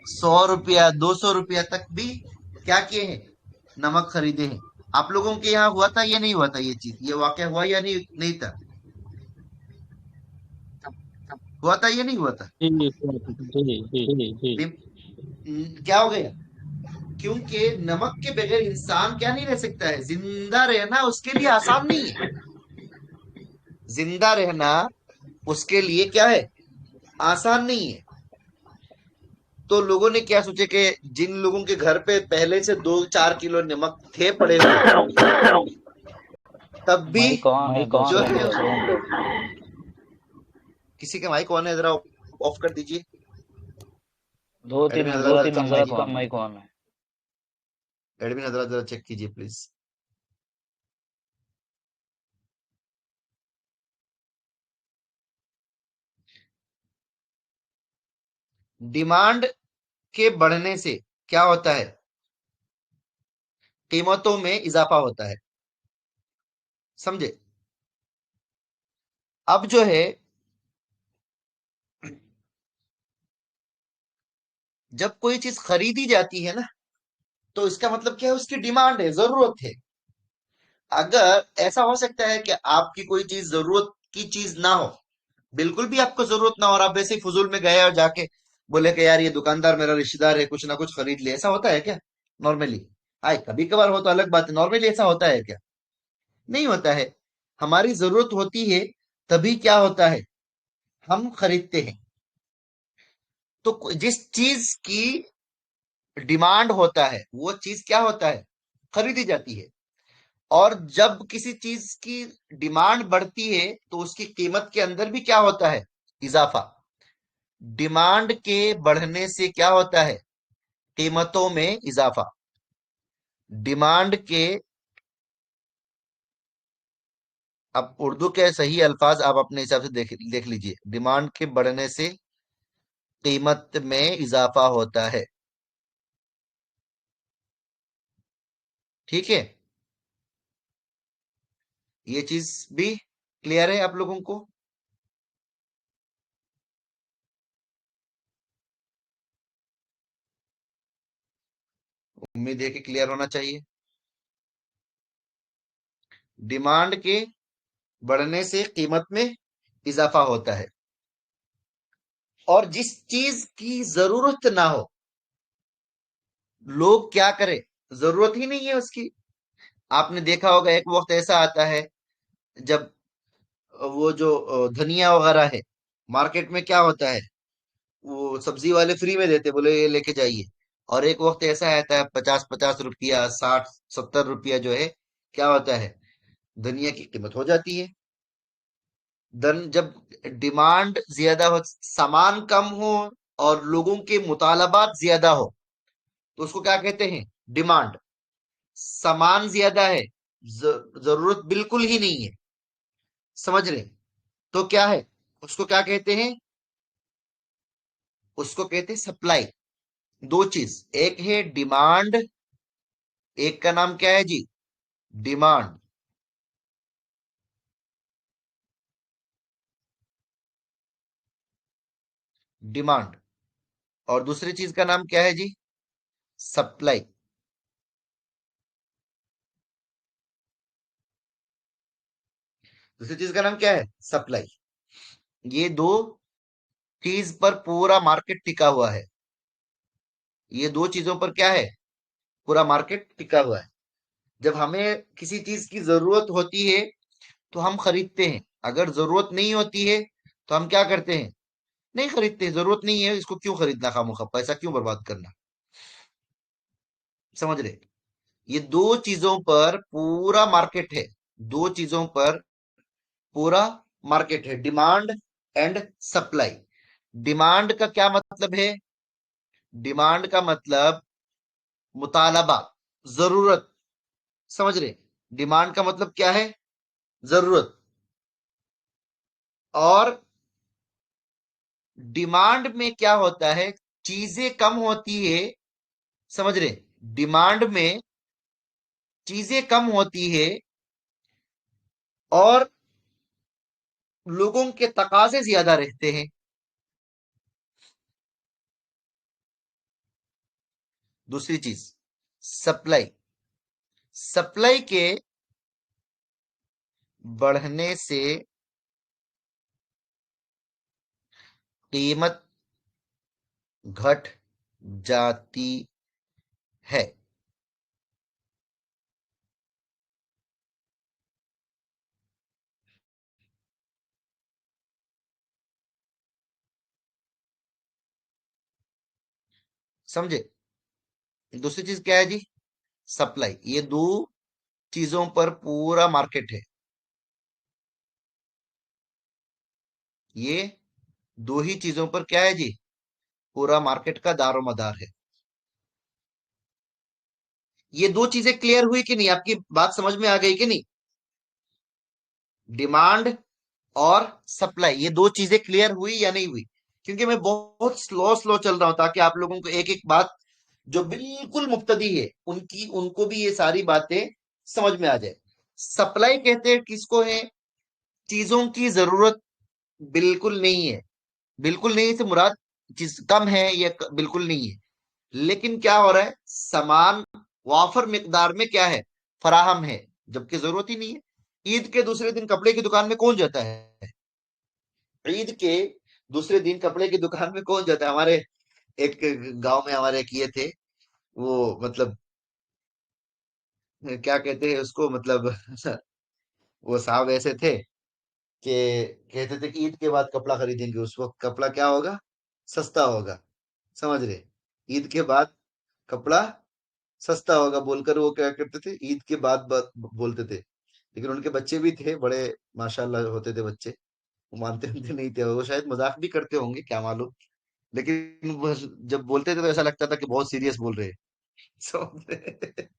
A: 100 रुपया, 200 रुपया तक भी क्या किए हैं? नमक खरीदे हैं। आप लोगों के यहाँ हुआ था या नहीं हुआ था? ये चीज, ये वाकया हुआ या नहीं? नहीं था? हुआ था या नहीं हुआ था?
C: जी जी जी जी जी।
A: क्या हो गया? क्योंकि नमक के बगैर इंसान क्या नहीं रह सकता है? जिंदा रहना उसके लिए आसान नहीं है। जिंदा रहना उसके लिए क्या है? आसान नहीं है। तो लोगों ने क्या सोचे कि जिन लोगों के घर पे पहले से 2-4 किलो नमक थे पड़े हुए, तब भी
B: माइक ऑन है,
A: जो
B: दूसरों
A: है,
B: में सुन लो।
A: किसी का माइक ऑन है? जरा ऑफ कर दीजिए।
B: दो
A: एडमिन
B: तीन
A: हजरा, जरा चेक
B: हजरत
A: कीजिए।
B: का माइक ऑन है।
A: एडमिन हजरा, जरा चेक कीजिए प्लीज। डिमांड के बढ़ने से क्या होता है? कीमतों में इजाफा होता है। समझे? अब जो है, जब कोई चीज खरीदी जाती है ना, तो इसका मतलब क्या है? उसकी डिमांड है, जरूरत है। अगर ऐसा हो सकता है कि आपकी कोई चीज जरूरत की चीज ना हो, बिल्कुल भी आपको जरूरत ना हो, और आप वैसे ही फजूल में गए और जाके बोले कि यार ये दुकानदार मेरा रिश्तेदार है, कुछ ना कुछ खरीद ले। ऐसा होता है क्या नॉर्मली? आए कभी कभार हो तो अलग बात है, नॉर्मली ऐसा होता है क्या? नहीं होता है। हमारी जरूरत होती है तभी क्या होता है? हम खरीदते हैं। तो जिस चीज की डिमांड होता है वो चीज क्या होता है? खरीदी जाती है। और जब किसी चीज की डिमांड बढ़ती है तो उसकी कीमत के अंदर भी क्या होता है? इजाफा। डिमांड के बढ़ने से क्या होता है? कीमतों में इजाफा। डिमांड के अब उर्दू के सही अल्फाज आप अपने हिसाब से देख देख लीजिए। डिमांड के बढ़ने से कीमत में इजाफा होता है। ठीक है, ये चीज भी क्लियर है आप लोगों को? उम्मीद है कि क्लियर होना चाहिए। डिमांड के बढ़ने से कीमत में इजाफा होता है, और जिस चीज की जरूरत ना हो, लोग क्या करें, जरूरत ही नहीं है उसकी। आपने देखा होगा एक वक्त ऐसा आता है जब वो जो धनिया वगैरह है, मार्केट में क्या होता है, वो सब्जी वाले फ्री में देते, बोले ये लेके जाइए। और एक वक्त ऐसा आता है 50-50 रुपया, 60-70 रुपया जो है, क्या होता है, धनिया की कीमत हो जाती है। धन जब डिमांड ज्यादा हो, सामान कम हो और लोगों के मुतालबात ज्यादा हो, तो उसको क्या कहते हैं, डिमांड। सामान ज्यादा है, जरूरत बिल्कुल ही नहीं है, समझ रहे, तो क्या है, उसको क्या कहते हैं, उसको कहते हैं सप्लाई। दो चीज, एक है डिमांड, एक का नाम क्या है जी, डिमांड। डिमांड, और दूसरी चीज का नाम क्या है जी, सप्लाई। दूसरी चीज का नाम क्या है, सप्लाई। ये दो चीज पर पूरा मार्केट टिका हुआ है। ये दो चीजों पर क्या है, पूरा मार्केट टिका हुआ है। जब हमें किसी चीज की जरूरत होती है तो हम खरीदते हैं, अगर जरूरत नहीं होती है तो हम क्या करते हैं, नहीं खरीदते। जरूरत नहीं है, इसको क्यों खरीदना, खामोखा पैसा क्यों बर्बाद करना, समझ रहे। ये दो चीजों पर पूरा मार्केट है, दो चीजों पर पूरा मार्केट है, डिमांड एंड सप्लाई। डिमांड का क्या मतलब है, डिमांड का मतलब मुतालबा, जरूरत, समझ रहे। डिमांड का मतलब क्या है, जरूरत। और डिमांड में क्या होता है, चीजें कम होती है, समझ रहे। डिमांड में चीजें कम होती है और लोगों के तकाजे ज्यादा रहते हैं। दूसरी चीज, सप्लाई। सप्लाई के बढ़ने से कीमत घट जाती है। समझे, दूसरी चीज क्या है जी, सप्लाई। ये दो चीजों पर पूरा मार्केट है, ये दो ही चीजों पर क्या है जी, पूरा मार्केट का दारोमदार है। ये दो चीजें क्लियर हुई कि नहीं, आपकी बात समझ में आ गई कि नहीं? डिमांड और सप्लाई, ये दो चीजें क्लियर हुई या नहीं हुई? क्योंकि मैं बहुत स्लो स्लो चल रहा हूं ताकि आप लोगों को एक एक बात, जो बिल्कुल मुब्तदी है उनकी, उनको भी ये सारी बातें समझ में आ जाए। सप्लाई कहते हैं किसको है, चीजों की जरूरत बिल्कुल नहीं है। बिल्कुल नहीं से मुराद चीज कम है या बिल्कुल नहीं है, लेकिन क्या हो रहा है, सामान वाफर मिकदार में क्या है, फराहम है, जबकि जरूरत ही नहीं है। ईद के दूसरे दिन कपड़े की दुकान में कौन जाता है, ईद के दूसरे दिन कपड़े की दुकान में कौन जाता है? हमारे एक गांव में हमारे किए थे, वो मतलब क्या कहते हैं उसको, मतलब वो साहब ऐसे थे कि कहते थे कि ईद के बाद कपड़ा खरीदेंगे, उस वक्त कपड़ा क्या होगा, सस्ता होगा, समझ रहे। ईद के बाद कपड़ा सस्ता होगा बोलकर वो क्या करते थे, ईद के बाद बोलते थे। लेकिन उनके बच्चे भी थे बड़े, माशाल्लाह होते थे बच्चे, वो मानते वानते नहीं थे, वो शायद मजाक भी करते होंगे, क्या मालूम। लेकिन वो जब बोलते थे तो ऐसा लगता था कि बहुत सीरियस बोल रहे हैं। समझे,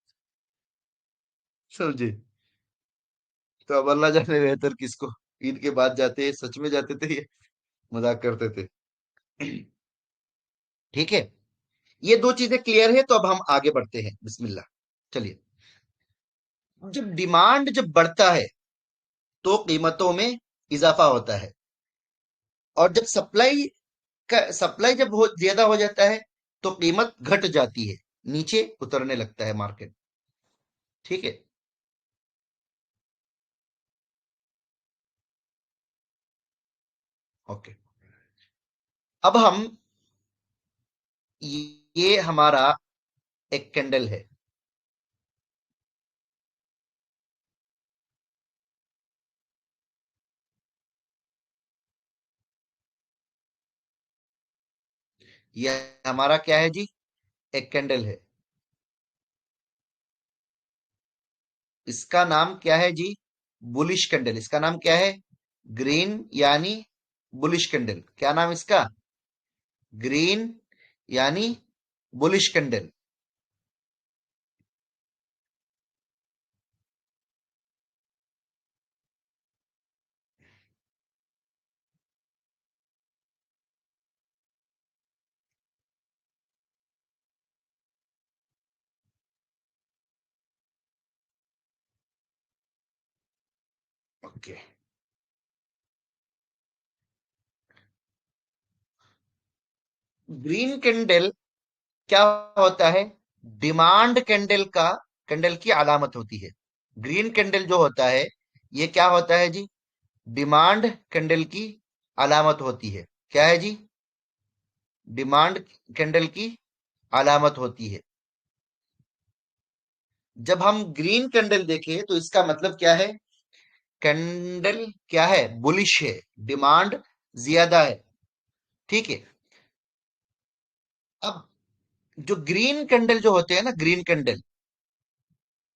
A: समझे। तो अब अल्लाह जाने बेहतर किसको। ईद के बाद जाते, सच में जाते थे, ये मजाक करते थे। ठीक है, ये दो चीजें क्लियर है, तो अब हम आगे बढ़ते हैं, बिस्मिल्लाह। चलिए, जब डिमांड जब बढ़ता है तो कीमतों में इजाफा होता है, और जब सप्लाई जब ज्यादा हो जाता है तो कीमत घट जाती है, नीचे उतरने लगता है मार्केट। ठीक है, ओके। अब हम, ये हमारा एक कैंडल है, ये हमारा क्या है जी, एक कैंडल है। इसका नाम क्या है जी, बुलिश कैंडल। इसका नाम क्या है, ग्रीन यानी बुलिश कैंडल। क्या नाम इसका, ग्रीन यानी bullish candle. Okay, green candle क्या होता है, डिमांड कैंडल की अलामत होती है। ग्रीन कैंडल जो होता है, ये क्या होता है जी, डिमांड कैंडल की अलामत होती है। क्या है जी, डिमांड कैंडल की अलामत होती है। जब हम ग्रीन कैंडल देखें तो इसका मतलब क्या है, कैंडल क्या है, बुलिश है, डिमांड ज्यादा है। ठीक है, अब जो ग्रीन कैंडल जो होते हैं ना, ग्रीन कैंडल,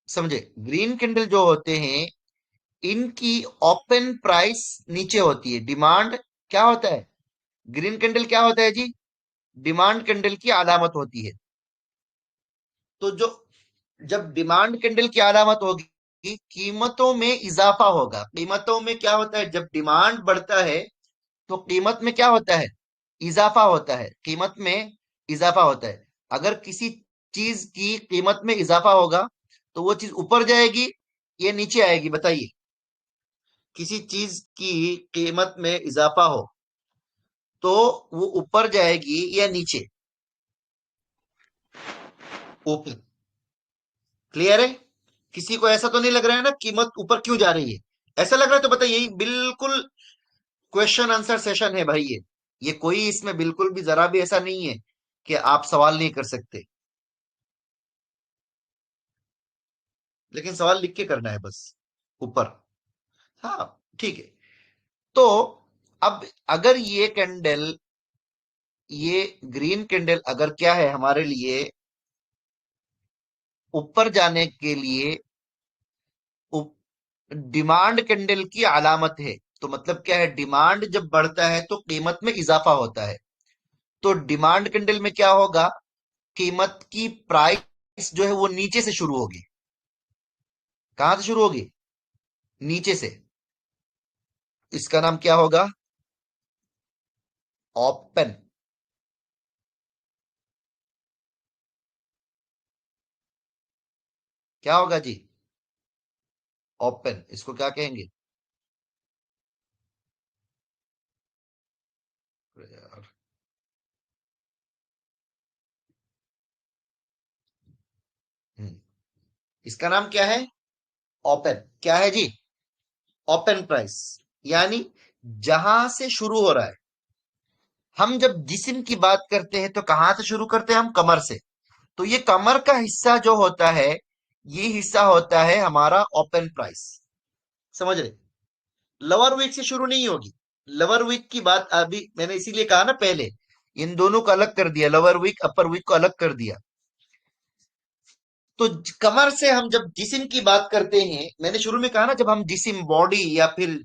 A: समझे, ग्रीन कैंडल जो होते हैं, इनकी ओपन प्राइस नीचे होती है, डिमांड क्या होता है, ग्रीन कैंडल क्या होता है जी, डिमांड कैंडल की अलामत होती है। तो जो, जब डिमांड कैंडल की अलामत होगी, कीमतों में इजाफा होगा। कीमतों में क्या होता है, जब डिमांड बढ़ता है तो कीमत में क्या होता है, इजाफा होता है, कीमत में इजाफा होता है। अगर किसी चीज की कीमत में इजाफा होगा तो वो चीज ऊपर जाएगी, ये नीचे आएगी, बताइए। किसी चीज की कीमत में इजाफा हो तो वो ऊपर जाएगी या नीचे, ऊपर। क्लियर है, किसी को ऐसा तो नहीं लग रहा है ना कीमत ऊपर क्यों जा रही है, ऐसा लग रहा है तो बताइए। ये बिल्कुल क्वेश्चन आंसर सेशन है भाई, ये कोई इसमें बिल्कुल भी जरा भी ऐसा नहीं है कि आप सवाल नहीं कर सकते, लेकिन सवाल लिख के करना है बस, ऊपर। हाँ, ठीक है। तो अब अगर ये कैंडल, ये ग्रीन कैंडल अगर क्या है हमारे लिए, ऊपर जाने के लिए डिमांड कैंडल की अलामत है, तो मतलब क्या है, डिमांड जब बढ़ता है तो कीमत में इजाफा होता है। तो डिमांड कैंडल में क्या होगा, कीमत की प्राइस जो है वो नीचे से शुरू होगी। कहां से शुरू होगी, नीचे से। इसका नाम क्या होगा, ओपन। क्या होगा जी, ओपन। इसको क्या कहेंगे, अरे यार, हम्म, इसका नाम क्या है, ओपन। क्या है जी, ओपन प्राइस, यानी जहां से शुरू हो रहा है। हम जब जिस्म की बात करते हैं तो कहां से शुरू करते हैं, हम कमर से। तो ये कमर का हिस्सा जो होता है, ये हिस्सा होता है हमारा ओपन प्राइस। समझ रहे, लोअर वीक से शुरू नहीं होगी। लोअर वीक की बात अभी मैंने इसीलिए कहा ना पहले, इन दोनों को अलग कर दिया, लोअर वीक अपर वीक को अलग कर दिया। तो कमर से हम जब जिस्म की बात करते हैं, मैंने शुरू में कहा ना, जब हम जिस्म, बॉडी या फिर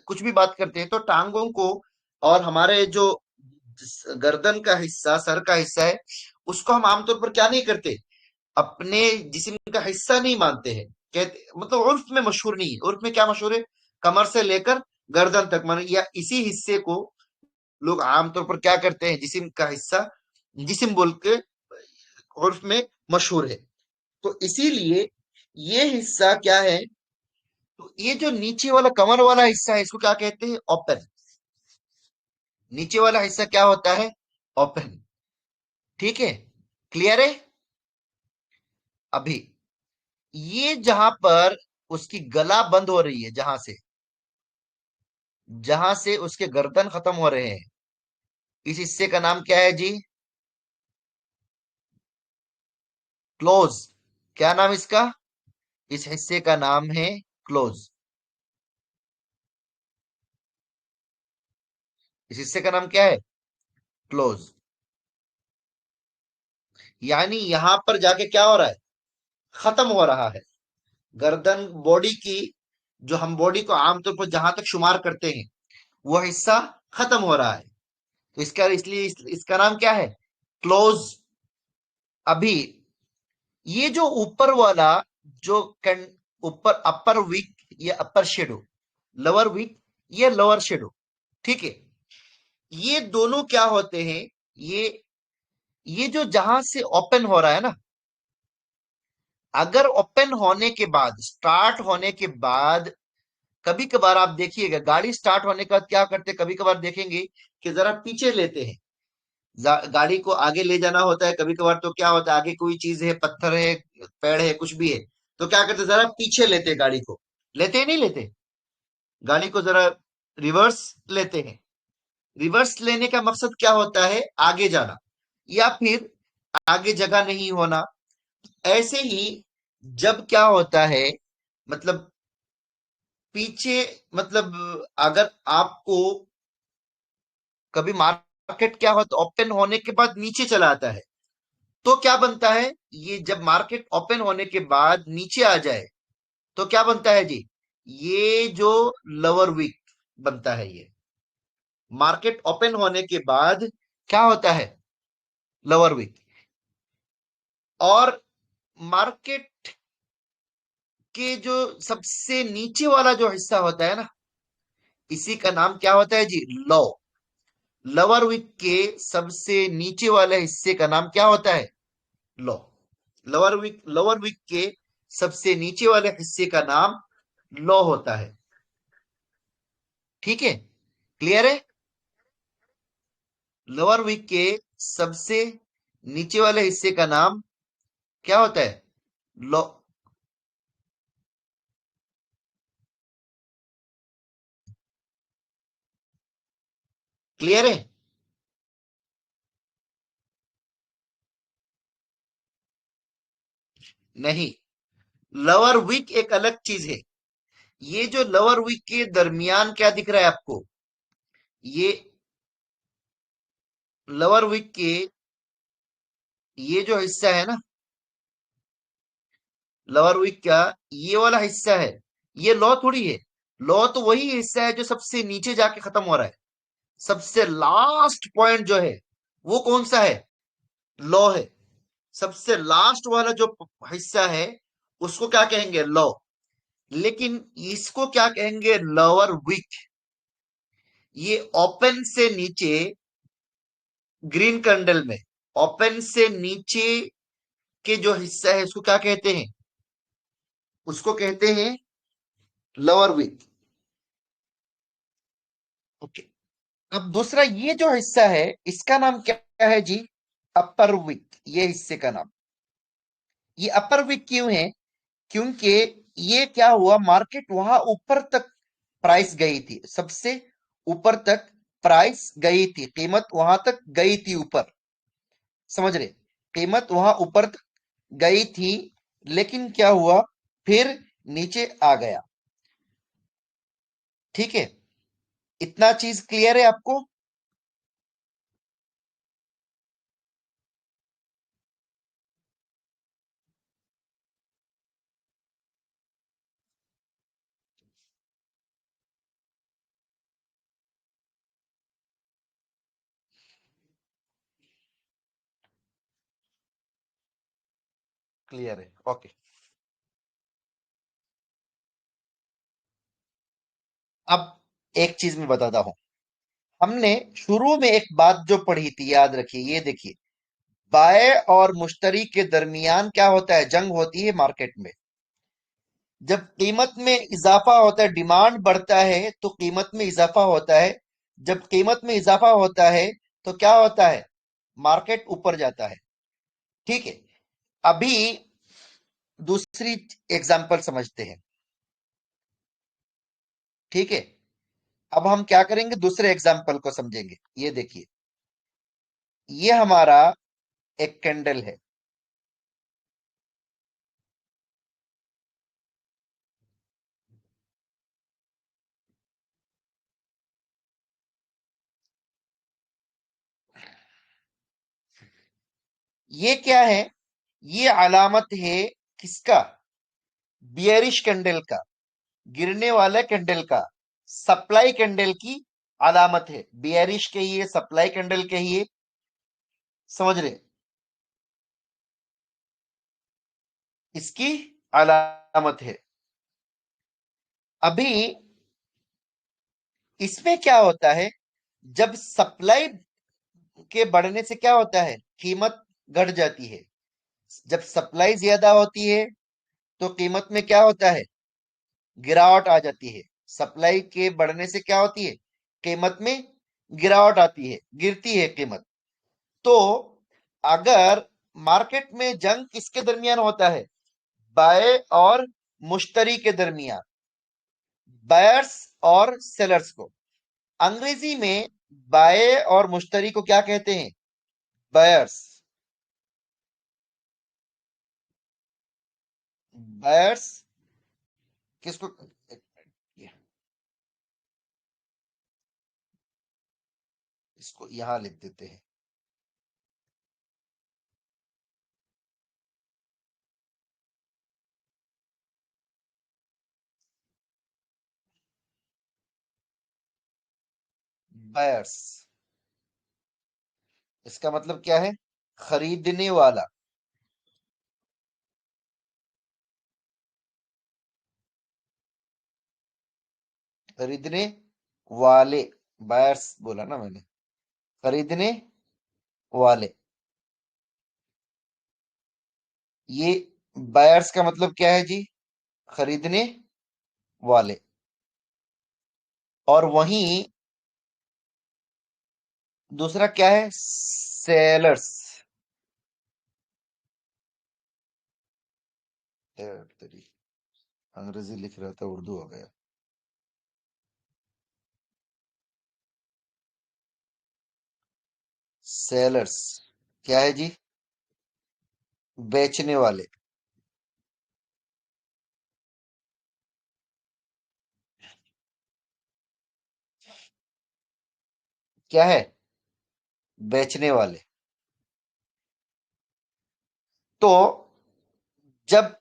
A: कुछ भी बात करते हैं तो टांगों को और हमारे जो गर्दन का हिस्सा, सर का हिस्सा है, उसको हम आमतौर पर क्या नहीं करते, अपने जिस्म का हिस्सा नहीं मानते हैं। कहते, मतलब उर्फ में मशहूर नहीं है। उर्फ में क्या मशहूर है? कमर से लेकर गर्दन तक, माने या इसी हिस्से को लोग आमतौर पर क्या करते हैं, जिस्म का हिस्सा जिस्म बोल के उर्फ में मशहूर है। तो इसीलिए ये हिस्सा क्या है, तो ये जो नीचे वाला कमर वाला हिस्सा है इसको क्या कहते हैं? ओपन। नीचे वाला हिस्सा क्या होता है? ओपन। ठीक है, क्लियर है? अभी ये जहां पर उसकी गला बंद हो रही है, जहां से उसके गर्दन खत्म हो रहे हैं, इस हिस्से का नाम क्या है जी? क्लोज। क्या नाम इसका? इस हिस्से का नाम है क्लोज। इस हिस्से का नाम क्या है? क्लोज। यानी यहां पर जाके क्या हो रहा है? खत्म हो रहा है। गर्दन बॉडी की, जो हम बॉडी को आमतौर पर जहां तक शुमार करते हैं, वह हिस्सा खत्म हो रहा है। तो इसलिए इसका नाम क्या है? क्लोज। अभी ये जो ऊपर वाला, जो ऊपर अपर विक, ये अपर शेडो, लोअर विक, ये लोअर शेडो, ठीक है। ये दोनों क्या होते हैं? ये ये जो जहां से ओपन हो रहा है ना, अगर ओपन होने के बाद, स्टार्ट होने के बाद, कभी कभार आप देखिएगा गाड़ी स्टार्ट होने के बाद क्या करते हैं, कभी कभार देखेंगे कि जरा पीछे लेते हैं, गाड़ी को आगे ले जाना होता है। कभी कभार तो क्या होता है, आगे कोई चीज है, पत्थर है, पेड़ है, कुछ भी है, तो क्या करते हैं, जरा पीछे लेते हैं गाड़ी को। लेते हैं नहीं लेते? गाड़ी को जरा रिवर्स लेते हैं। रिवर्स लेने का मकसद क्या होता है? आगे जाना, या फिर आगे जगह नहीं होना। ऐसे ही जब क्या होता है, मतलब पीछे, मतलब अगर आपको कभी मार्केट क्या होता, ओपन होने के बाद नीचे चला आता है, तो क्या बनता है? ये जब मार्केट ओपन होने के बाद नीचे आ जाए, तो क्या बनता है जी? ये जो लोअर वीक बनता है, ये मार्केट ओपन होने के बाद क्या होता है? Lower week. और मार्केट के जो सबसे नीचे वाला जो हिस्सा होता है ना, इसी का नाम क्या होता है जी? लो। लोअर वीक के सबसे नीचे वाले हिस्से का नाम क्या होता है? लो। लोअर वीक के सबसे नीचे वाले हिस्से का नाम लो होता है। ठीक है, क्लियर है? लोअर वीक के सबसे नीचे वाले हिस्से का नाम क्या होता है? लो। क्लियर है? नहीं, लोअर वीक एक अलग चीज है। ये जो लोअर वीक के दरमियान क्या दिख रहा है आपको, ये लोअर वीक के ये जो हिस्सा है ना, लोअर वीक का ये वाला हिस्सा है, ये लो थोड़ी है। लो तो वही हिस्सा है जो सबसे नीचे जाके खत्म हो रहा है। सबसे लास्ट पॉइंट जो है, वो कौन सा है? लो है। सबसे लास्ट वाला जो हिस्सा है, उसको क्या कहेंगे? लो। लेकिन इसको क्या कहेंगे? Lower week. ये ओपन से नीचे, ग्रीन कैंडल में ओपन से नीचे के जो हिस्सा है, उसको क्या कहते हैं? उसको कहते हैं लोअर वीक। ओके। अब दूसरा ये जो हिस्सा है, इसका नाम क्या है जी? अपर वीक। ये हिस्से का नाम, ये अपर वीक क्यों है? क्योंकि ये क्या हुआ, मार्केट वहां ऊपर तक प्राइस गई थी, सबसे ऊपर तक प्राइस गई थी, कीमत वहां तक गई थी ऊपर। समझ रहे? कीमत वहां ऊपर तक गई थी, लेकिन क्या हुआ, फिर नीचे आ गया। ठीक है, इतना चीज क्लियर है आपको? क्लियर है, ओके।
D: अब एक चीज मैं बताता हूं। हमने शुरू में एक बात जो पढ़ी थी, याद रखिए, ये देखिए, बाय और मुश्तरी के दरमियान क्या होता है, जंग होती है मार्केट में। जब कीमत में इजाफा होता है, डिमांड बढ़ता है तो कीमत में इजाफा होता है। जब कीमत में इजाफा होता है तो क्या होता है, मार्केट ऊपर जाता है। ठीक है। अभी दूसरी एग्जांपल समझते हैं। ठीक है। अब हम क्या करेंगे, दूसरे एग्जाम्पल को समझेंगे। ये देखिए, ये हमारा एक कैंडल है। ये क्या है, ये अलामत है किसका, बियरिश कैंडल का, गिरने वाला कैंडल का, सप्लाई कैंडल की अलामत है। बियरिश कहिए, सप्लाई कैंडल कहिए, समझ रहे, इसकी अलामत है। अभी इसमें क्या होता है, जब सप्लाई के बढ़ने से क्या होता है, कीमत घट जाती है। जब सप्लाई ज्यादा होती है तो कीमत में क्या होता है, गिरावट आ जाती है। सप्लाई के बढ़ने से क्या होती है, कीमत में गिरावट आती है, गिरती है कीमत। तो अगर मार्केट में जंग किसके दरमियान होता है, बाय और मुश्तरी के दरमियान, बायर्स और सेलर्स को। अंग्रेजी में बाय और मुश्तरी को क्या कहते हैं, बायर्स। बायर्स किसको, इसको यहां लिख देते हैं, बायर्स। इसका मतलब क्या है, खरीदने वाला। खरीदने वाले, बायर्स बोला ना मैंने, खरीदने वाले। ये बायर्स का मतलब क्या है जी, खरीदने वाले। और वहीं दूसरा क्या है, सेलर्स। तेरी अंग्रेजी लिख रहा था, उर्दू हो गया। सेलर्स क्या है जी, बेचने वाले। क्या है, बेचने वाले। तो जब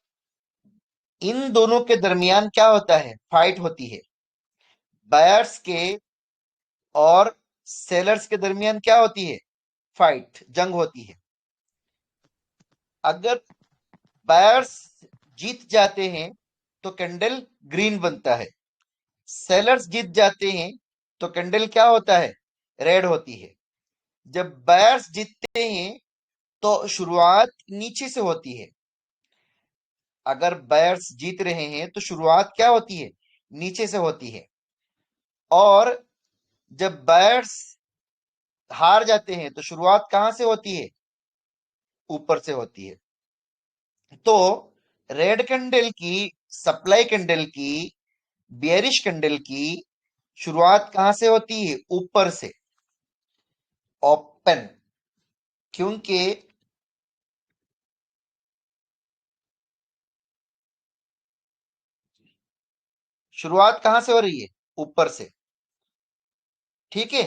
D: इन दोनों के दरमियान क्या होता है, फाइट होती है, बायर्स के और सेलर्स के दरमियान क्या होती है, फाइट, जंग होती है। अगर बायर्स जीत जाते हैं तो कैंडल ग्रीन बनता है, सेलर्स जीत जाते हैं तो कैंडल क्या होता है, रेड होती है। जब बायर्स जीतते हैं तो शुरुआत नीचे से होती है। अगर बायर्स जीत रहे हैं तो शुरुआत क्या होती है, नीचे से होती है। और जब बायर्स हार जाते हैं तो शुरुआत कहां से होती है, ऊपर से होती है। तो रेड कैंडल की, सप्लाई कैंडल की, बियरिश कैंडल की शुरुआत कहां से होती है, ऊपर से, ओपन। क्योंकि शुरुआत कहां से हो रही है, ऊपर से। ठीक है।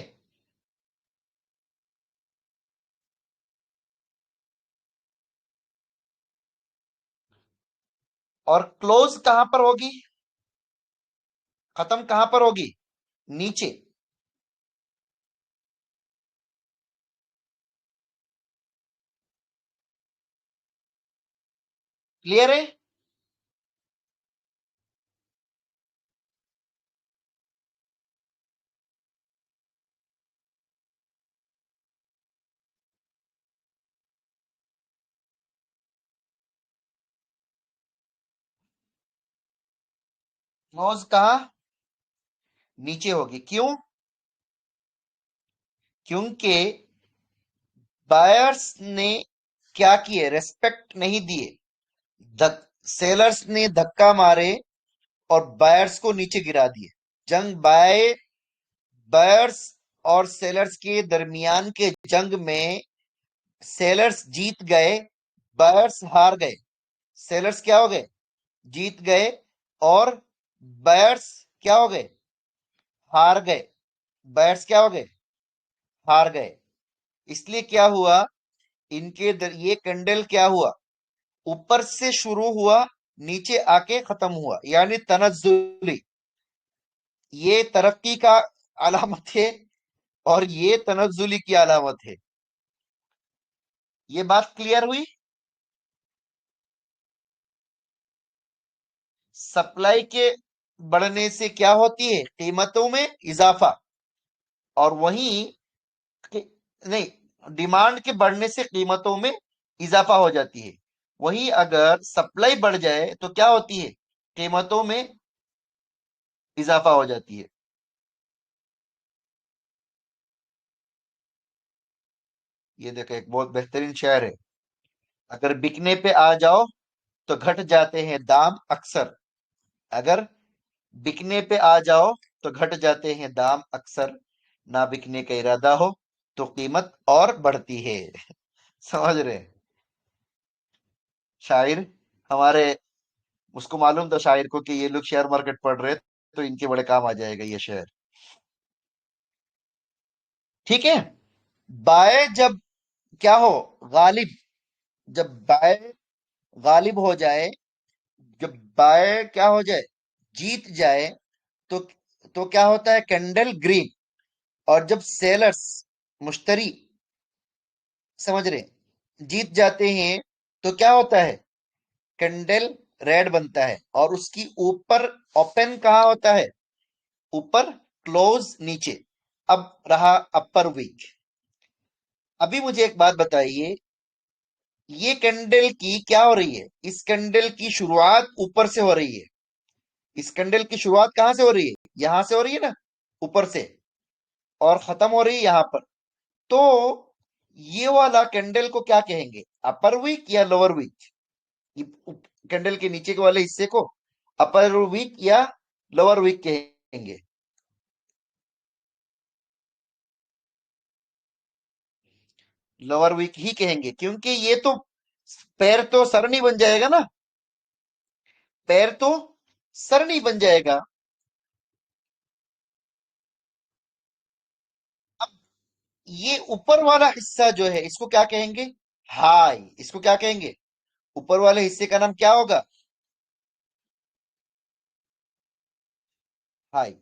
D: और क्लोज कहां पर होगी, खत्म कहां पर होगी, नीचे। क्लियर है। क्लोज कहा, नीचे होगी। क्यों? क्योंकि बायर्स ने क्या किए, रेस्पेक्ट नहीं दिए, सेलर्स ने धक्का मारे और बायर्स को नीचे गिरा दिए। जंग बायर्स और सेलर्स के दरमियान के जंग में सेलर्स जीत गए, बायर्स हार गए। सेलर्स क्या हो गए, जीत गए, और बायर्स क्या हो गए, हार गए। बायर्स क्या हो गए, हार गए। इसलिए क्या हुआ, ये कैंडल क्या हुआ, ऊपर से शुरू हुआ, नीचे आके खत्म हुआ, यानी तनज्जुली। ये तरक्की का अलामत है और ये तनज्जुली की अलामत है। ये बात क्लियर हुई? सप्लाई के बढ़ने से क्या होती है, कीमतों में इजाफा, और वहीं नहीं, डिमांड के बढ़ने से कीमतों में इजाफा हो जाती है। वहीं अगर सप्लाई बढ़ जाए तो क्या होती है, कीमतों में इजाफा हो जाती है। ये देखो, एक बहुत बेहतरीन शेर है, अगर बिकने पे आ जाओ तो घट जाते हैं दाम अक्सर, अगर बिकने पे आ जाओ तो घट जाते हैं दाम अक्सर, ना बिकने का इरादा हो तो कीमत और बढ़ती है। समझ रहे? शायर हमारे, उसको मालूम था शायर को कि ये लोग शेयर मार्केट पढ़ रहे हैं, तो इनके बड़े काम आ जाएगा ये शेयर। ठीक है। बाय जब क्या हो, गालिब, जब बाय गालिब हो जाए, जब बाय क्या हो जाए, जीत जाए, तो क्या होता है, कैंडल ग्रीन। और जब सेलर्स, मुश्तरी, समझ रहे, जीत जाते हैं, तो क्या होता है, कैंडल रेड बनता है, और उसकी ऊपर ओपन कहाँ होता है, ऊपर, क्लोज नीचे। अब रहा अपर वीक। अभी मुझे एक बात बताइए, ये कैंडल की क्या हो रही है, इस कैंडल की शुरुआत ऊपर से हो रही है। इस कैंडल की शुरुआत कहां से हो रही है, यहां से हो रही है ना, ऊपर से, और खत्म हो रही है यहां पर। तो ये वाला कैंडल को क्या कहेंगे, अपर वीक या लोअर वीक? कैंडल के नीचे के वाले हिस्से को अपर वीक या लोअर वीक कहेंगे? लोअर वीक ही कहेंगे, क्योंकि ये तो पैर तो सरनी बन जाएगा ना, पैर तो सरनी बन जाएगा। अब ये ऊपर वाला हिस्सा जो है, इसको क्या कहेंगे, हाई। इसको क्या कहेंगे, ऊपर वाले हिस्से का नाम क्या होगा, हाई।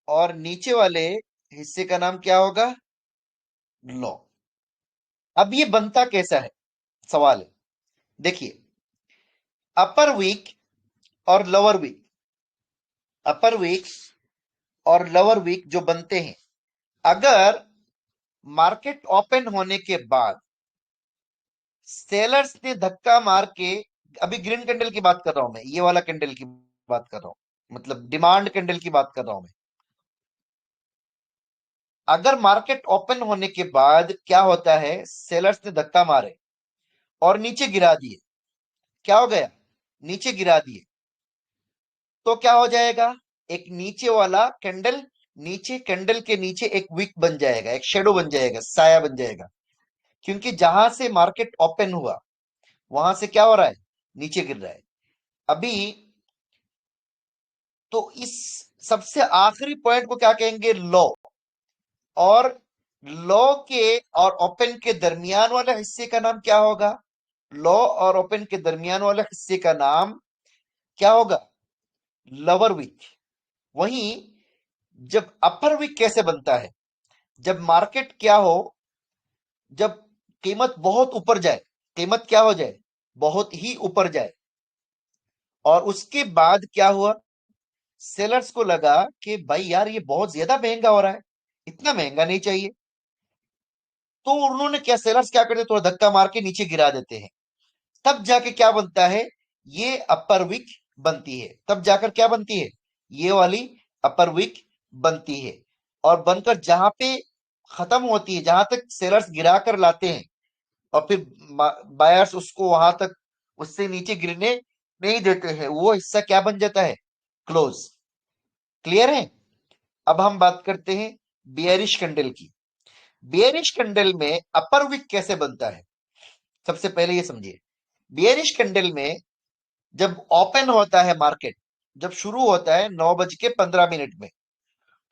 D: और नीचे वाले हिस्से का नाम क्या होगा, लो। अब ये बनता कैसा है, सवाल है। देखिए, अपर वीक और लोअर वीक, अपर वीक और लोअर वीक जो बनते हैं, अगर मार्केट ओपन होने के बाद सेलर्स ने धक्का मार के, अभी ग्रीन कैंडल की बात कर रहा हूं मैं, ये वाला कैंडल की बात कर रहा हूं, मतलब डिमांड कैंडल की बात कर रहा हूं मैं। अगर मार्केट ओपन होने के बाद क्या होता है, सेलर्स ने धक्का मारे और नीचे गिरा दिए, क्या हो गया, नीचे गिरा दिए, तो क्या हो जाएगा, एक नीचे वाला कैंडल, नीचे कैंडल के नीचे एक विक बन जाएगा, एक शेडो बन जाएगा, साया बन जाएगा। क्योंकि जहां से मार्केट ओपन हुआ वहां से क्या हो रहा है, नीचे गिर रहा है। अभी तो इस सबसे आखिरी पॉइंट को क्या कहेंगे, लो। और लो के और ओपन के दरमियान वाले हिस्से का नाम क्या होगा, लो और ओपन के दरमियान वाले हिस्से का नाम क्या होगा, लोअर वीक। वहीं जब अपर वीक कैसे बनता है, जब मार्केट क्या हो, जब कीमत बहुत ऊपर जाए, कीमत क्या हो जाए, बहुत ही ऊपर जाए, और उसके बाद क्या हुआ, सेलर्स को लगा कि भाई यार ये बहुत ज्यादा महंगा हो रहा है, इतना महंगा नहीं चाहिए। तो उन्होंने क्या, सेलर्स क्या करते, थोड़ा धक्का मार के नीचे गिरा देते हैं। तब जाके क्या बनता है, ये अपर विक बनती है, तब जाकर क्या बनती है, ये वाली अपर विक बनती है। और बनकर जहां पे खत्म होती है, जहां तक सेलर्स गिरा कर लाते हैं और फिर बायर्स उसको वहां तक उससे नीचे गिरने नहीं देते हैं, वो हिस्सा क्या बन जाता है, क्लोज। क्लियर है। अब हम बात करते हैं बियरिश कैंडल की। बियरिश कैंडल में अपर विक कैसे बनता है, सबसे पहले ये समझिए। बियरिश कैंडल में जब ओपन होता है मार्केट, जब शुरू होता है 9:15 में,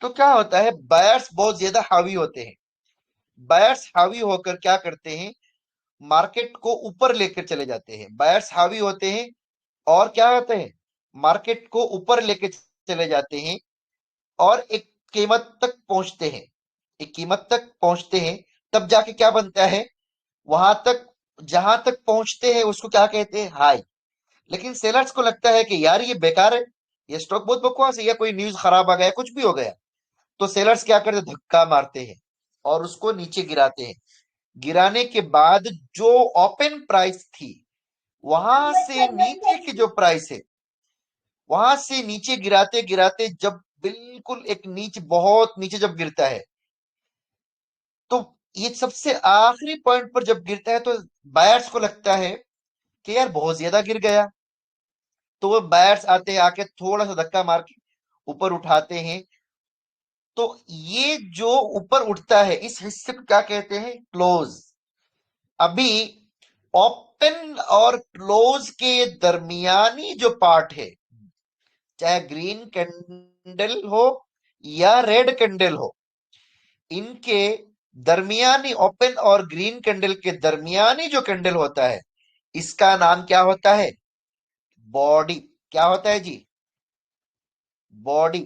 D: तो क्या होता है, बायर्स बहुत ज्यादा हावी होते हैं। बायर्स हावी होकर क्या करते हैं, मार्केट को ऊपर लेकर चले जाते हैं। बायर्स हावी होते हैं और क्या होते हैं, मार्केट को ऊपर लेकर चले जाते हैं और एक कीमत तक पहुंचते हैं। एक कीमत तक पहुंचते हैं, तब जाके क्या बनता है, वहां तक जहां तक पहुंचते हैं उसको क्या कहते हैं, हाई। लेकिन सेलर्स को लगता है कि यार ये बेकार है, ये स्टॉक बहुत बकवास है, या कोई न्यूज खराब आ गया, कुछ भी हो गया, तो सेलर्स क्या करते, धक्का मारते हैं और उसको नीचे गिराते हैं। गिराने के बाद जो ओपन प्राइस थी, वहां से नीचे की जो प्राइस है, वहां से नीचे गिराते गिराते जब बिल्कुल एक नीचे, बहुत नीचे जब गिरता है, तो ये सबसे आखिरी पॉइंट पर जब गिरता है, तो बायर्स को लगता है कि यार बहुत ज्यादा गिर गया, तो वो बायर्स आते हैं, आके थोड़ा सा धक्का मार के ऊपर उठाते हैं। तो ये जो ऊपर उठता है, इस हिस्से को क्या कहते हैं, क्लोज। अभी ओपन और क्लोज के दरमियानी जो पार्ट है, चाहे ग्रीन कैंडल हो या रेड कैंडल हो, इनके दरमियानी, ओपन और ग्रीन कैंडल के दरमियानी जो कैंडल होता है, इसका नाम क्या होता है, बॉडी। क्या होता है जी, बॉडी।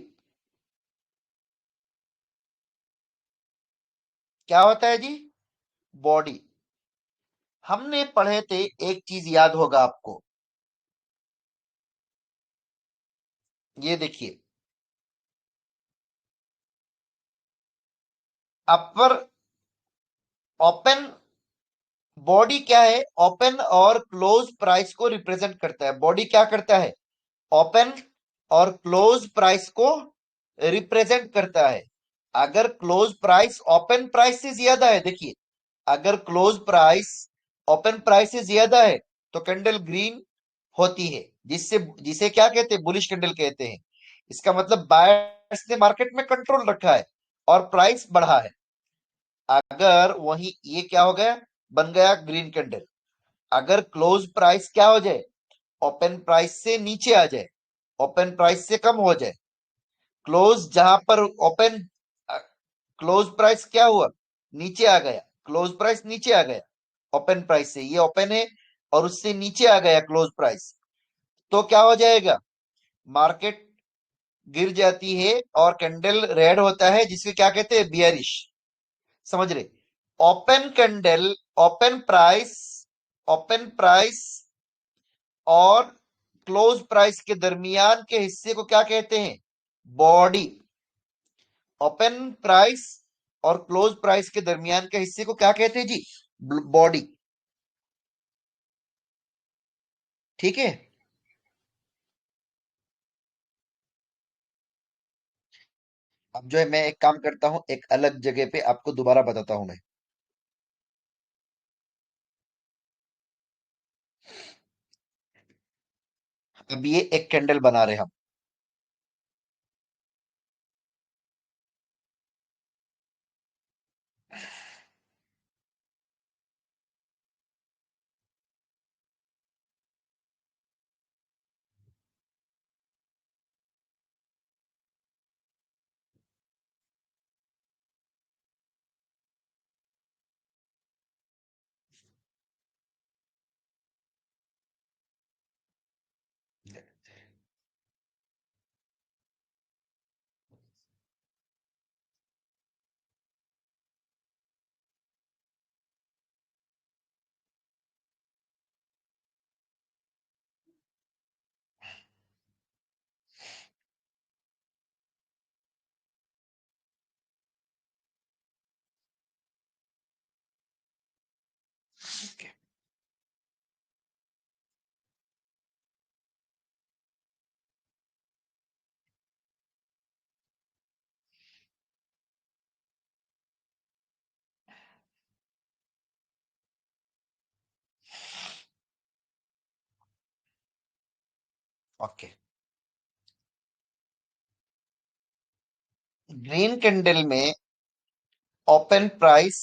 D: क्या होता है जी, बॉडी। हमने पढ़े थे, एक चीज याद होगा आपको, ये देखिए, अपर ओपन, बॉडी क्या है, ओपन और क्लोज प्राइस को रिप्रेजेंट करता है। बॉडी क्या करता है, ओपन और क्लोज प्राइस को रिप्रेजेंट करता है। अगर क्लोज प्राइस ओपन प्राइस से ज्यादा है, देखिए, अगर क्लोज प्राइस ओपन प्राइस से ज्यादा है, तो कैंडल ग्रीन होती है, जिससे जिसे क्या कहते हैं, बुलिश कैंडल कहते हैं। इसका मतलब बायर्स ने मार्केट में कंट्रोल रखा है और प्राइस बढ़ा है। अगर वही ये क्या हो गया, बन गया ग्रीन कैंडल। अगर क्लोज प्राइस क्या हो जाए, ओपन प्राइस से नीचे आ जाए, ओपन प्राइस से कम हो जाए, क्लोज जहां पर ओपन, क्लोज प्राइस क्या हुआ, नीचे आ गया, क्लोज प्राइस नीचे आ गया ओपन प्राइस से, ये ओपन है और उससे नीचे आ गया क्लोज प्राइस, तो क्या हो जाएगा, मार्केट गिर जाती है और कैंडल रेड होता है, जिसके क्या कहते हैं, बियरिश। समझ रहे, open candle, open price, open price और क्लोज प्राइस के दरमियान के हिस्से को क्या कहते हैं, बॉडी। ओपन प्राइस और क्लोज प्राइस के दरमियान के हिस्से को क्या कहते हैं जी, बॉडी। ठीक है। अब जो है, मैं एक काम करता हूं, एक अलग जगह पे आपको दोबारा बताता हूं मैं। अब ये एक कैंडल बना रहे हम, ओके, ग्रीन कैंडल में ओपन प्राइस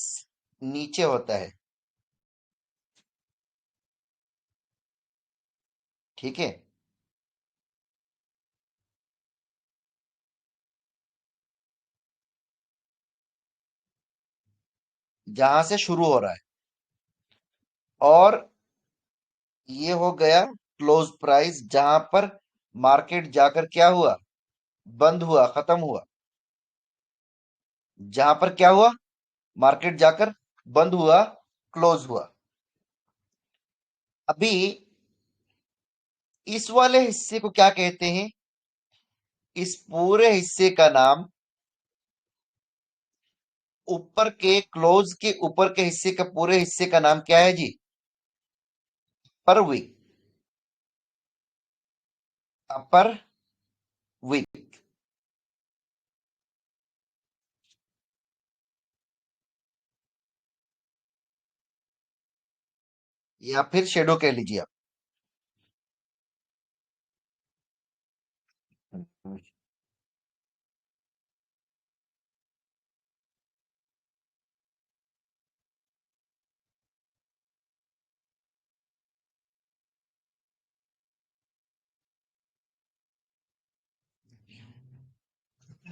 D: नीचे होता है, ठीक है। जहां से शुरू हो रहा है, और ये हो गया क्लोज प्राइस, जहां पर मार्केट जाकर क्या हुआ, बंद हुआ, खत्म हुआ। जहां पर क्या हुआ, मार्केट जाकर बंद हुआ, क्लोज हुआ। अभी इस वाले हिस्से को क्या कहते हैं, इस पूरे हिस्से का नाम, ऊपर के क्लोज के ऊपर के हिस्से का, पूरे हिस्से का नाम क्या है जी, अपर वीक, अपर वीक। या फिर शेडो कह लीजिए आप।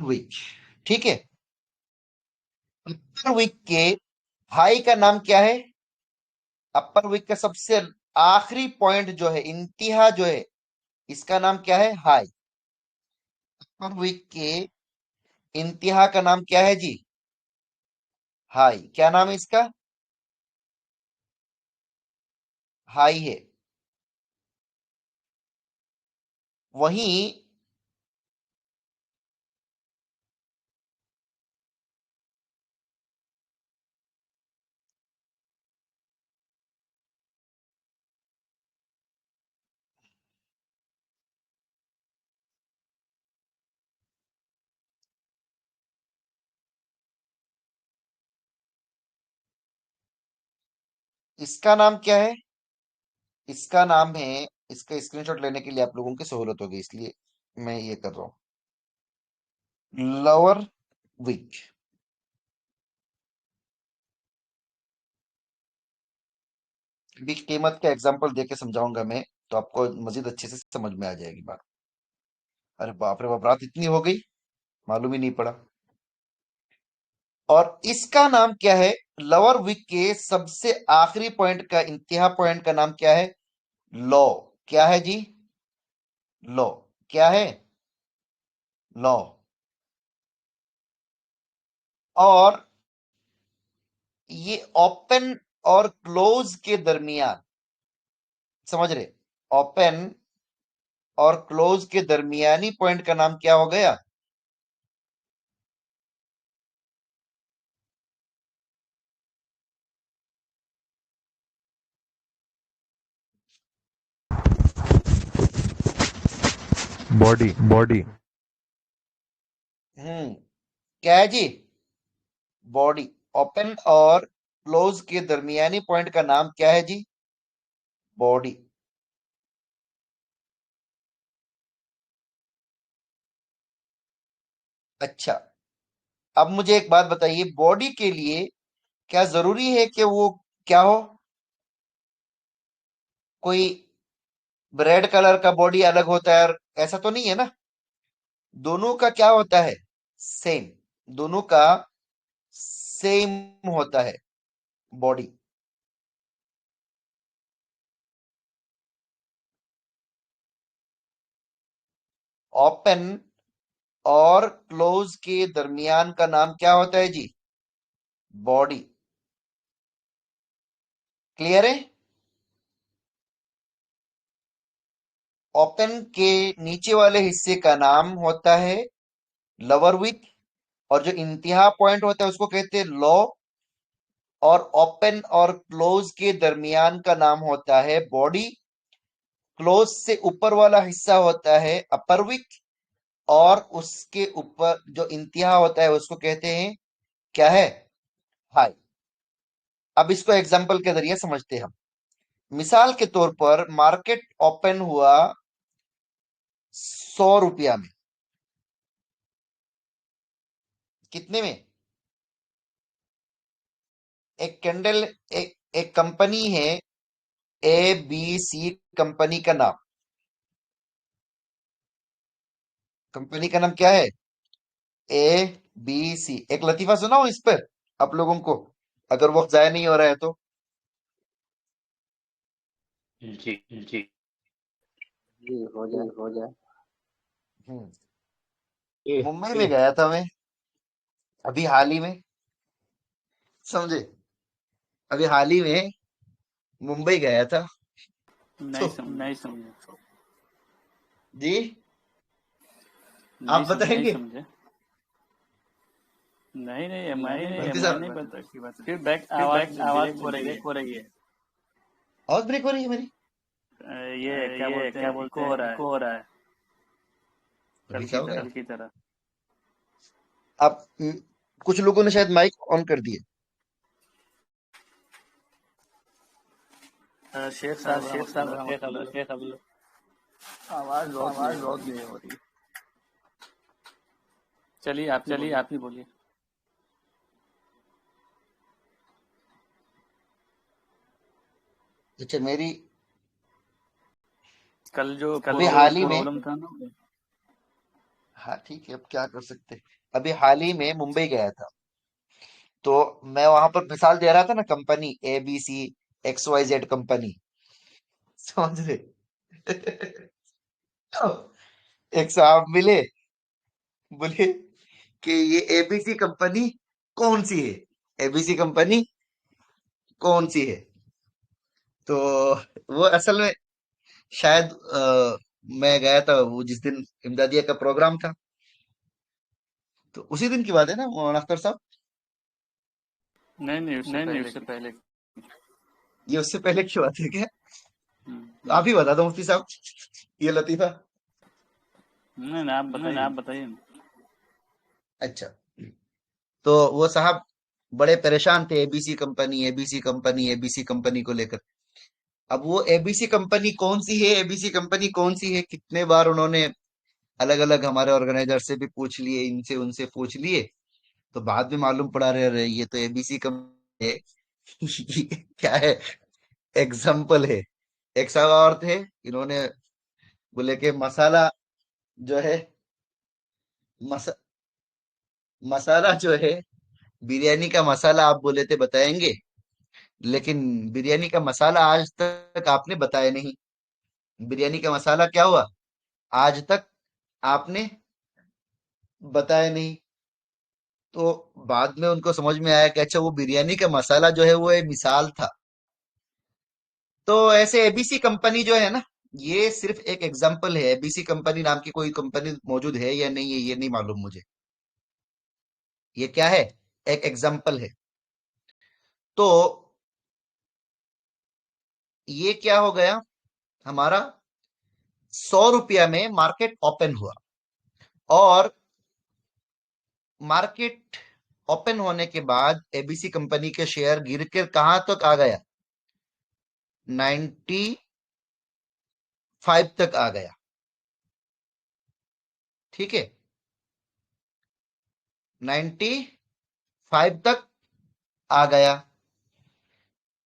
D: वीक, ठीक है। अपर वीक के हाई का नाम क्या है, अपर वीक का सबसे आखिरी पॉइंट जो है, इंतहा जो है, इसका नाम क्या है, हाई। अपर वीक के इंतहा का नाम क्या है जी, हाई। क्या नाम है इसका, हाई है। वहीं इसका नाम क्या है, इसका नाम है, इसका स्क्रीनशॉट लेने के लिए आप लोगों की सहूलत होगी, इसलिए मैं ये कर रहा हूं, लोअर वीक। भी कीमत का एग्जांपल देके समझाऊंगा मैं, तो आपको मजीद अच्छे से समझ में आ जाएगी बात। अरे बाप रे बाप, रात इतनी हो गई, मालूम ही नहीं पड़ा। और इसका नाम क्या है, लोअर वीक के सबसे आखिरी पॉइंट का, इंतहा पॉइंट का नाम क्या है, लो। क्या है जी, लो। क्या है, लो। और ये ओपन और क्लोज के दरमियान, समझ रहे, ओपन और क्लोज के दरमियानी पॉइंट का नाम क्या हो गया,
E: बॉडी बॉडी
D: क्या है जी, बॉडी। ओपन और क्लोज के दरमियानी पॉइंट का नाम क्या है जी, बॉडी। अच्छा, अब मुझे एक बात बताइए, बॉडी के लिए क्या जरूरी है कि वो क्या हो, कोई रेड कलर का बॉडी अलग होता है और ऐसा तो नहीं है ना, दोनों का क्या होता है, सेम, दोनों का सेम होता है बॉडी। ओपन और क्लोज के दरमियान का नाम क्या होता है जी, बॉडी। क्लियर है। ओपन के नीचे वाले हिस्से का नाम होता है लोअर विक, और जो इंतहा पॉइंट होता है उसको कहते हैं लो, और ओपन और क्लोज के दरमियान का नाम होता है बॉडी। क्लोज से ऊपर वाला हिस्सा होता है अपर विक, और उसके ऊपर जो इंतहा होता है उसको कहते हैं, क्या है, हाई। अब इसको एग्जाम्पल के जरिए समझते हैं हम। मिसाल के तौर पर मार्केट ओपन हुआ 100 रुपया में। कितने में? एक कैंडल, एक कंपनी है, ए बी सी कंपनी का नाम। कंपनी का नाम क्या है? A B C. एक लतीफा सुनाओ इस पर आप लोगों को, अगर वक्त जाया नहीं हो रहा है तो।
B: जी जी।
C: जी हो जाए।
D: हम्म,
C: ए,
D: मुंबई में गया था मैं अभी हाल ही में, समझे? अभी हाल ही में मुंबई गया था। तो
B: नहीं समझे।
D: जी आप
B: नहीं
D: बताएंगे?
B: समझे। नहीं मैं
D: मुफ्ती
B: नहीं
D: साहब,
B: पता की बात। फिर बैक आवाज ब्रेक हो रही है।
D: आवाज ब्रेक हो रही है मेरी?
B: ये क्या बोलते हैं, इको हो रहा है
D: अभी क्या हो गया?
B: कल की तरह।
D: आप कुछ लोगों ने शायद माइक ऑन कर दिए।
B: शेख साहब रहमतुल्लाह, आवाज बहुत नहीं हो रही। चलिए आप ही बोलिए।
D: अच्छा, मेरी
B: कल जो
D: अभी हाल ही में,
B: प्रॉब्लम था ना।
D: हाँ ठीक है, अब क्या कर सकते हैं। अभी हाल ही में मुंबई गया था, तो मैं वहां पर मिसाल दे रहा था ना, company A B C X Y Z company, समझ रहे? तो एक साहब मिले, बोले कि ये एबीसी कंपनी कौन सी है, एबीसी कंपनी कौन सी है? तो वो असल में शायद मैं गया था वो जिस दिन इमदादिया का प्रोग्राम था, तो उसी दिन की बात है ना मौलाना अख्तर साहब?
B: नहीं उससे पहले।
D: ये उससे पहले की बात है क्या? तो
B: हम्म।
D: आप ही बता दो मुफ्ती साहब ये लतीफा।
B: नहीं आप बताइए ना।
D: अच्छा, तो वो साहब बड़े परेशान थे, ABC company ABC company ABC company को लेकर। अब वो एबीसी कंपनी कौन सी है, एबीसी कंपनी कौन सी है, कितने बार उन्होंने अलग अलग हमारे ऑर्गेनाइजर से भी पूछ लिए, इनसे उनसे पूछ लिए, तो बाद में मालूम पड़ा रहे ये तो एबीसी कंपनी है। ये क्या है? एग्जाम्पल है। एक साहब और थे, इन्होंने बोले कि मसाला जो है, मस, मसाला जो है, बिरयानी का मसाला आप बोले थे बताएंगे, लेकिन बिरयानी का मसाला आज तक आपने बताया नहीं। बिरयानी का मसाला क्या हुआ, आज तक आपने बताया नहीं। तो बाद में उनको समझ में आया कि अच्छा वो बिरयानी का मसाला जो है वो एक मिसाल था। तो ऐसे एबीसी कंपनी जो है ना, ये सिर्फ एक एग्जाम्पल है। एबीसी कंपनी नाम की कोई कंपनी मौजूद है या नहीं है ये नहीं मालूम मुझे। ये क्या है? एक एग्जाम्पल है। तो ये क्या हो गया, हमारा 100 रुपया में मार्केट ओपन हुआ, और मार्केट ओपन होने के बाद एबीसी कंपनी के शेयर गिर कर कहां तक आ गया? 95 तक आ गया। ठीक है, 95 तक आ गया।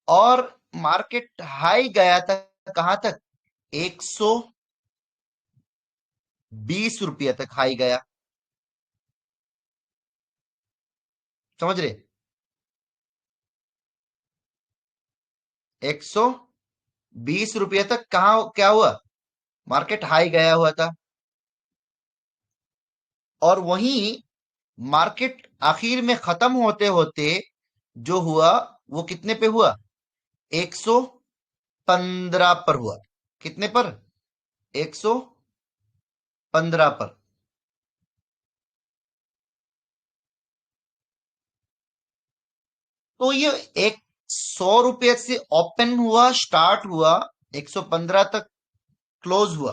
D: और मार्केट हाई गया था कहां तक? 120 रुपया तक हाई गया। समझ रहे? 120 रुपया तक कहा क्या हुआ, मार्केट हाई गया हुआ था। और वहीं मार्केट आखिर में खत्म होते होते जो हुआ वो कितने पे हुआ? 115 पर हुआ। कितने पर? 115 पर। तो ये एक 100 रुपये से ओपन हुआ, स्टार्ट हुआ, 115 तक क्लोज हुआ।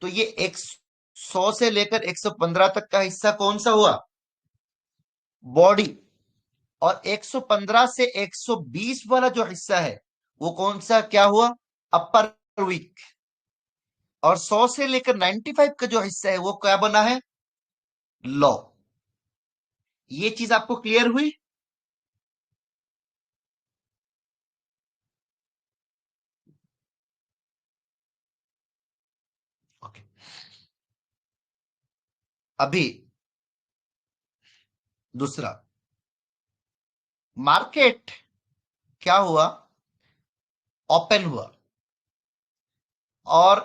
D: तो ये 100 से लेकर 115 तक का हिस्सा कौन सा हुआ? बॉडी। और 115 से 120 वाला जो हिस्सा है वो कौन सा क्या हुआ? अपर वीक। और 100 से लेकर 95 का जो हिस्सा है वो क्या बना है? लॉ। ये चीज आपको क्लियर हुई? ओके। अभी दूसरा, मार्केट क्या हुआ? ओपन हुआ और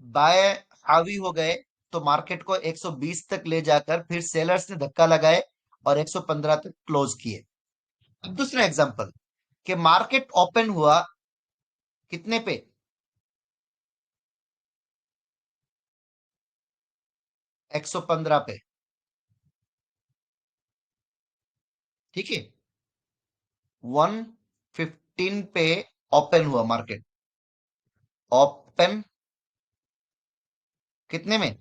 D: बाय हावी हो गए, तो मार्केट को 120 तक ले जाकर फिर सेलर्स ने धक्का लगाए और 115 तक क्लोज किए। अब दूसरा एग्जांपल कि मार्केट ओपन हुआ कितने पे? 115 पे। ठीक है, 115 पे ओपन हुआ मार्केट। ओपन कितने में?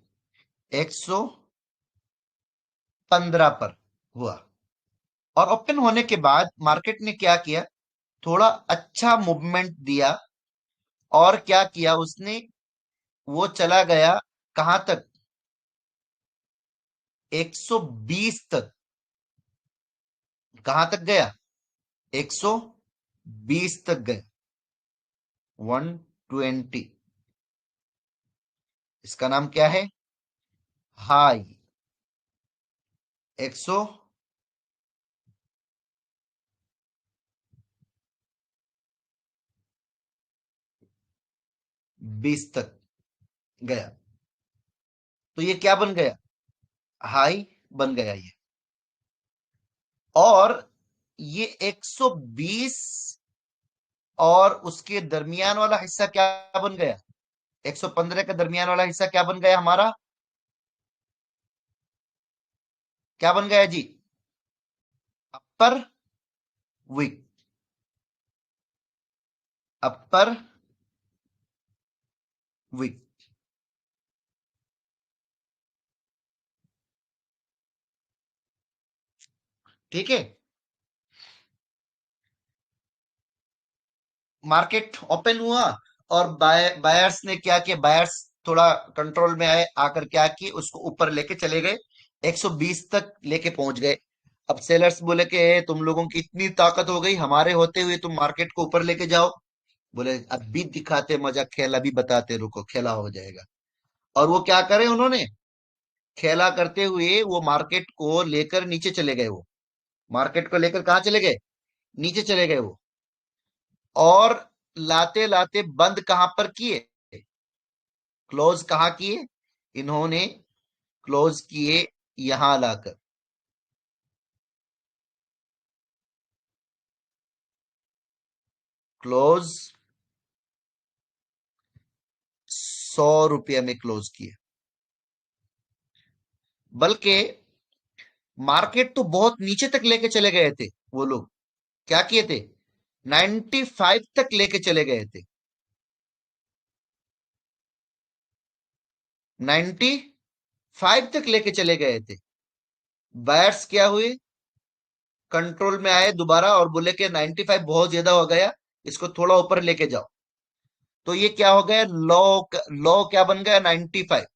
D: 115 पर हुआ। और ओपन होने के बाद मार्केट ने क्या किया? थोड़ा अच्छा मूवमेंट दिया और क्या किया उसने? वो चला गया कहां तक? 120 तक। कहां तक गया? 120 तक गया। 120, इसका नाम क्या है? हाई। 120 तक गया, तो ये क्या बन गया? हाई बन गया ये। और ये 120 और उसके दरमियान वाला हिस्सा क्या बन गया? 115 का दरमियान वाला हिस्सा क्या बन गया हमारा? क्या बन गया जी? अपर विक। अपर विक। ठीक है, मार्केट ओपन हुआ और बायर्स ने क्या किया? बायर्स थोड़ा कंट्रोल में आए, आकर क्या किए? उसको ऊपर लेके चले गए, 120 तक लेके पहुंच गए। अब सेलर्स बोले कि तुम लोगों की इतनी ताकत हो गई, हमारे होते हुए तुम मार्केट को ऊपर लेके जाओ। बोले अभी दिखाते मजा, खेल अभी बताते, रुको खेला हो जाएगा। और वो क्या करे? उन्होंने खेला करते हुए वो मार्केट को लेकर नीचे चले गए। वो मार्केट को लेकर कहां चले गए? नीचे चले गए वो। और लाते लाते बंद कहां पर किए? क्लोज कहां किए इन्होंने? क्लोज किए यहां लाकर। क्लोज 100 रुपये में क्लोज किए। बल्कि मार्केट तो बहुत नीचे तक लेके चले गए थे वो लोग। क्या किए थे? 95 तक लेके चले गए थे। 95 तक लेके चले गए थे। बायर्स क्या हुए? कंट्रोल में आए दोबारा और बोले कि 95 बहुत ज्यादा हो गया, इसको थोड़ा ऊपर लेके जाओ। तो ये क्या हो गया? लॉ। लॉ क्या बन गया? 95।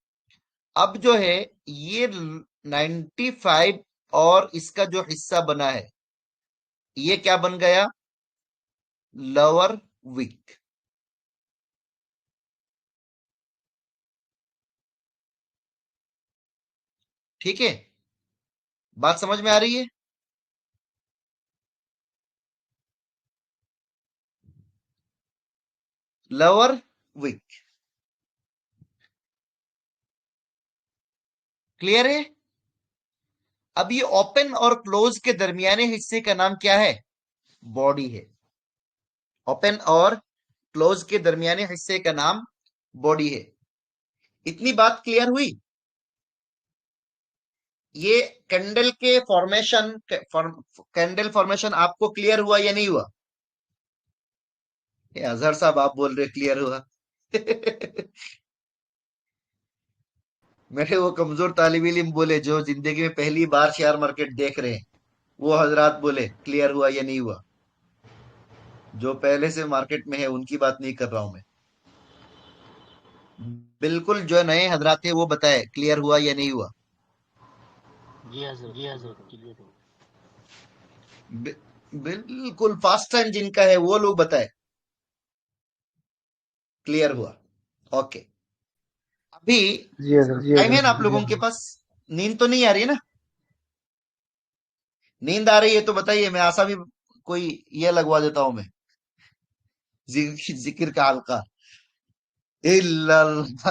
D: अब जो है ये 95 और इसका जो हिस्सा बना है ये क्या बन गया? Lower wick. ठीक है, बात समझ में आ रही है? Lower wick. क्लियर है? अब ये ओपन और क्लोज के दरमियाने हिस्से का नाम क्या है? बॉडी है। ओपन और क्लोज के दरमियाने हिस्से का नाम बॉडी है। इतनी बात क्लियर हुई? ये कैंडल के फॉर्मेशन, कैंडल फॉर्मेशन आपको क्लियर हुआ या नहीं हुआ? ये अजहर साहब आप बोल रहे क्लियर हुआ। मेरे वो कमजोर तालिब इल्म बोले जो जिंदगी में पहली बार शेयर मार्केट देख रहे हैं, वो हजरात बोले क्लियर हुआ या नहीं हुआ। जो पहले से मार्केट में है उनकी बात नहीं कर रहा हूं मैं। बिल्कुल, जो नए हजरात थे वो बताए क्लियर हुआ या नहीं हुआ।
C: जी हजरत क्लियर हो।
D: बि, बिल्कुल फास्ट टाइम जिनका है वो लोग बताए क्लियर हुआ। ओके, अभी टाइम है ना आप लोगों के पास? नींद तो नहीं आ रही है ना? नींद आ रही है तो बताइए, मैं आशा भी कोई ये लगवा देता हूं मैं, जिक्र का हल्का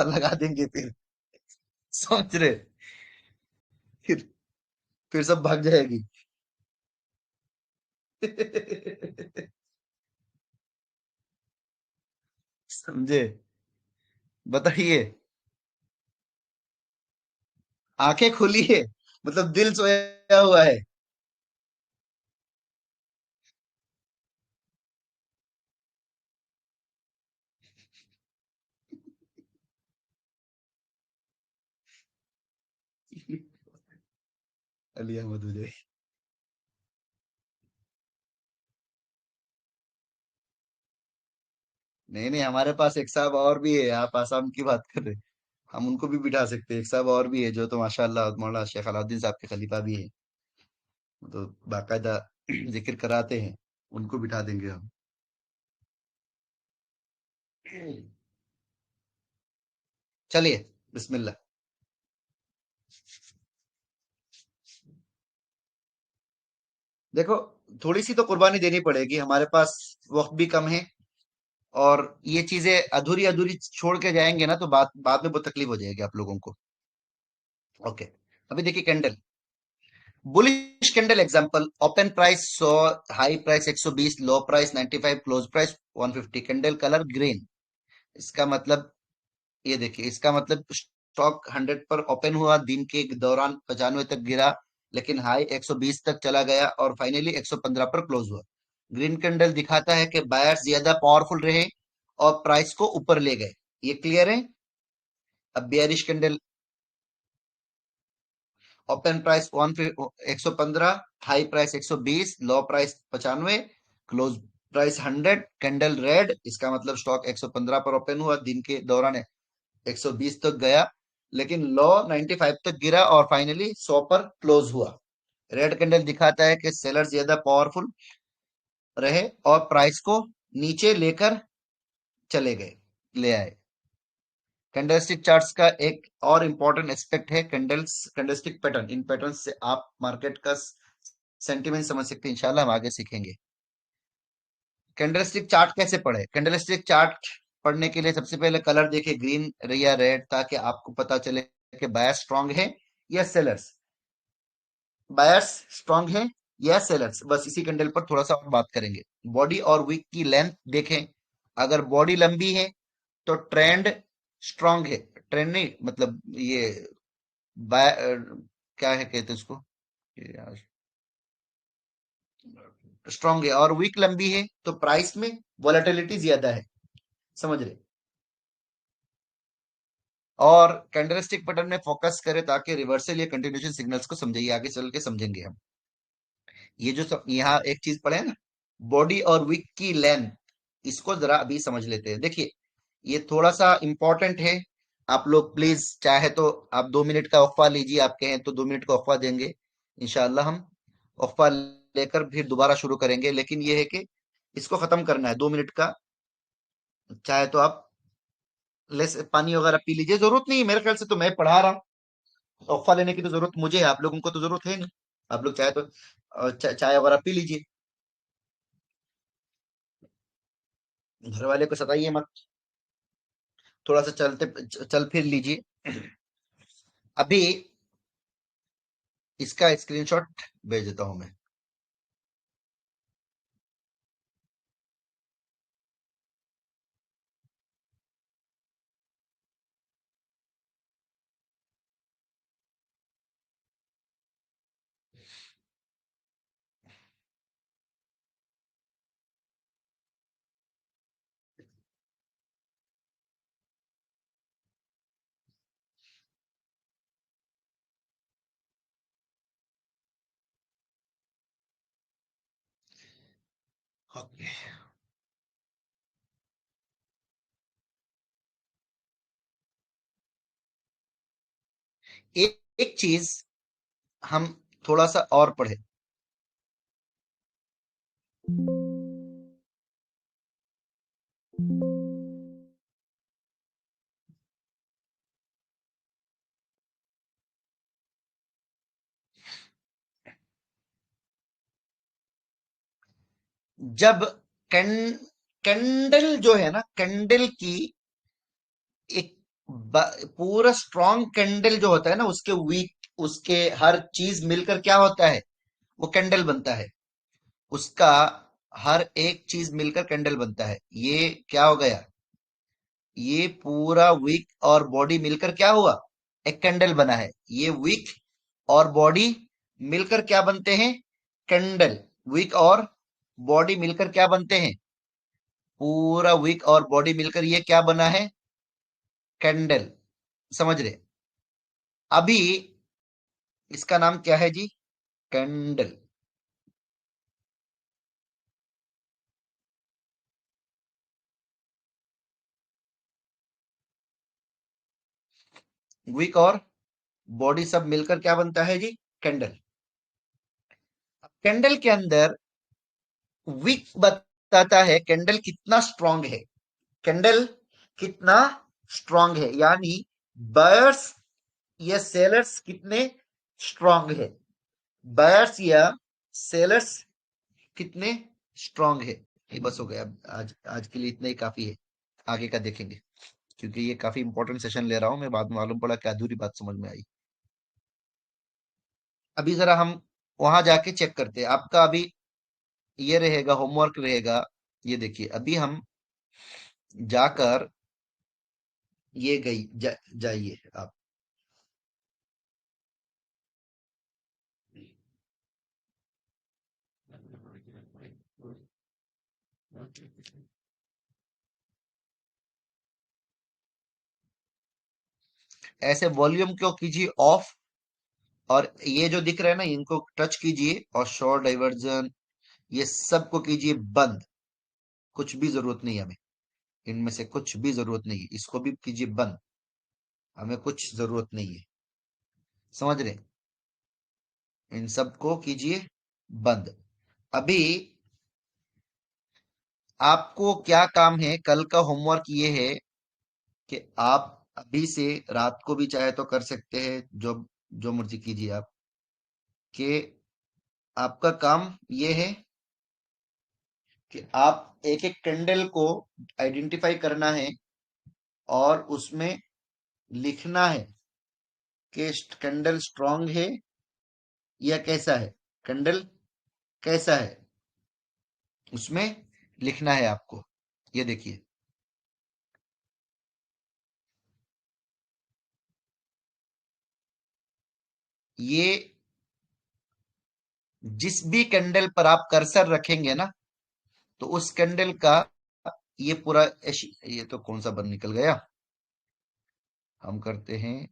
D: लगा देंगे फिर, समझ रहे? फिर फिर सब भाग जाएगी। समझे? बताइए। आंखें खुली है मतलब दिल सोया हुआ है। अली अहमद हो जाए। नहीं नहीं, हमारे पास एक साहब और भी है, आप आसाम की बात कर रहे हैं। हम उनको भी बिठा सकते हैं, एक साहब और भी है जो तो माशाल्लाह मौलाना शेख अलाउद्दीन साहब के खलीफा भी है, तो बाकायदा जिक्र कराते हैं, उनको बिठा देंगे हम। चलिए, बिस्मिल्लाह। देखो, थोड़ी सी तो कुर्बानी देनी पड़ेगी, हमारे पास वक्त भी कम है, और ये चीजें अधूरी अधूरी छोड़ के जाएंगे ना तो बाद बाद में बहुत तकलीफ हो जाएगी आप लोगों को। ओके, अभी देखिए candle, bullish candle example, open price 100, high price 120, लो price 95, close price 150, candle colour green. इसका मतलब, ये देखिए, इसका मतलब स्टॉक 100 पर ओपन हुआ, दिन के दौरान 95 तक गिरा, लेकिन हाई 120 तक चला गया और फाइनली 115 पर क्लोज हुआ। ग्रीन कैंडल दिखाता है कि बायर्स ज्यादा पावरफुल रहे और प्राइस को ऊपर ले गए। ये क्लियर है? अब bearish candle, open price 115, high price 120, लो price 95, close price 100, candle red, इसका मतलब स्टॉक 115 पर ओपन हुआ, दिन के दौरान 120 तक गया, लेकिन लो 95 तक गिरा और फाइनली 100 पर क्लोज हुआ। रेड कैंडल दिखाता है कि सेलर ज्यादा पावरफुल रहे और प्राइस को नीचे लेकर चले गए, ले आए। कैंडलस्टिक चार्ट्स का एक और इंपॉर्टेंट एस्पेक्ट है कैंडलस्टिक पैटर्न। इन पैटर्न से आप मार्केट का सेंटिमेंट समझ सकते हैं, इंशाल्लाह हम आगे सीखेंगे। कैंडलस्टिक चार्ट कैसे पढ़े? कैंडलस्टिक चार्ट पढ़ने के लिए सबसे पहले कलर देखे, ग्रीन या रेड, ताकि आपको पता चले कि बायर्स स्ट्रांग है या सेलर्स, बायर्स स्ट्रांग है या सेलर्स। बस इसी कैंडल पर थोड़ा सा और बात करेंगे। बॉडी और विक की लेंथ देखें, अगर बॉडी लंबी है तो ट्रेंड स्ट्रांग है, ट्रेंड नहीं मतलब ये बाय क्या है कहते हैं उसको, स्ट्रांग है, और वीक लंबी है तो प्राइस में वॉलेटिलिटी ज्यादा है, समझ रहे? और कैंडलस्टिक पैटर्न में फोकस करें ताकि रिवर्सल या कंटिन्यूएशन सिग्नल्स को समझिए, आगे चल के समझेंगे हम। ये जो सब यहाँ एक चीज पढ़े हैं ना, बॉडी और विक की लेंथ, इसको जरा अभी समझ लेते हैं। देखिए, ये थोड़ा सा इंपॉर्टेंट है, आप लोग प्लीज चाहे तो आप 2 मिनट का वक्फा लीजिए, आप कहें तो 2 मिनट का वक्फा देंगे, इंशाल्लाह हम वक्फा लेकर फिर दोबारा शुरू करेंगे, लेकिन ये है कि इसको खत्म करना है 2 मिनट का। चाहे तो आप लेस पानी वगैरह पी लीजिए, जरूरत नहीं है, मेरे ख्याल से तो मैं पढ़ा रहा हूँ, तोहफा लेने की तो जरूरत मुझे है, आप लोगों को तो जरूरत है नहीं। आप लोग चाहे तो चाय वगैरह पी लीजिए, घर वाले को सताइए मत, थोड़ा सा चल फिर लीजिए। अभी इसका स्क्रीनशॉट भेज देता हूं मैं। ओके, एक चीज हम थोड़ा सा और पढ़े। जब कैंडल जो है ना, कैंडल की एक पूरा स्ट्रॉन्ग कैंडल जो होता है ना, उसके वीक, उसके हर चीज मिलकर क्या होता है, वो कैंडल बनता है। उसका हर एक चीज मिलकर कैंडल बनता है। ये क्या हो गया, ये पूरा विक और बॉडी मिलकर क्या हुआ, एक कैंडल बना है। ये विक और बॉडी मिलकर क्या बनते हैं, कैंडल। विक और बॉडी मिलकर क्या बनते हैं, पूरा विक और बॉडी मिलकर ये क्या बना है, कैंडल। समझ रहे। अभी इसका नाम क्या है जी, कैंडल। विक और बॉडी सब मिलकर क्या बनता है जी, कैंडल। कैंडल के अंदर विक बताता है कैंडल कितना स्ट्रांग है, कैंडल कितना स्ट्रांग है, यानी बायर्स या सेलर्स कितने स्ट्रांग है, बायर्स या सेलर्स कितने स्ट्रांग है। ये बस हो गया। अब आज आज के लिए इतना ही काफी है, आगे का देखेंगे, क्योंकि ये काफी इंपॉर्टेंट सेशन ले रहा हूं मैं। बाद में मालूम पड़ा कि अधूरी बात समझ में आई। अभी जरा हम वहां जाके चेक करते हैं। आपका अभी ये रहेगा, होमवर्क रहेगा। ये देखिए, अभी हम जाकर ये जाइए आप। ऐसे वॉल्यूम क्यों कीजिए ऑफ, और ये जो दिख रहा है ना, इनको टच कीजिए, और शॉर्ट डाइवर्जन ये सबको कीजिए बंद। कुछ भी जरूरत नहीं है हमें, इनमें से कुछ भी जरूरत नहीं है। इसको भी कीजिए बंद, हमें कुछ जरूरत नहीं है। समझ रहे, इन सबको कीजिए बंद। अभी आपको क्या काम है, कल का होमवर्क ये है कि आप अभी से रात को भी चाहे तो कर सकते हैं, जो जो मर्जी कीजिए आप, कि आपका काम ये है कि आप एक एक कैंडल को आइडेंटिफाई करना है और उसमें लिखना है कि कैंडल स्ट्रांग है या कैसा है, कैंडल कैसा है, उसमें लिखना है आपको। ये देखिए, ये जिस भी कैंडल पर आप कर्सर रखेंगे ना, तो उस कैंडल का ये पूरा ये तो कौन सा बन निकल गया। हम करते हैं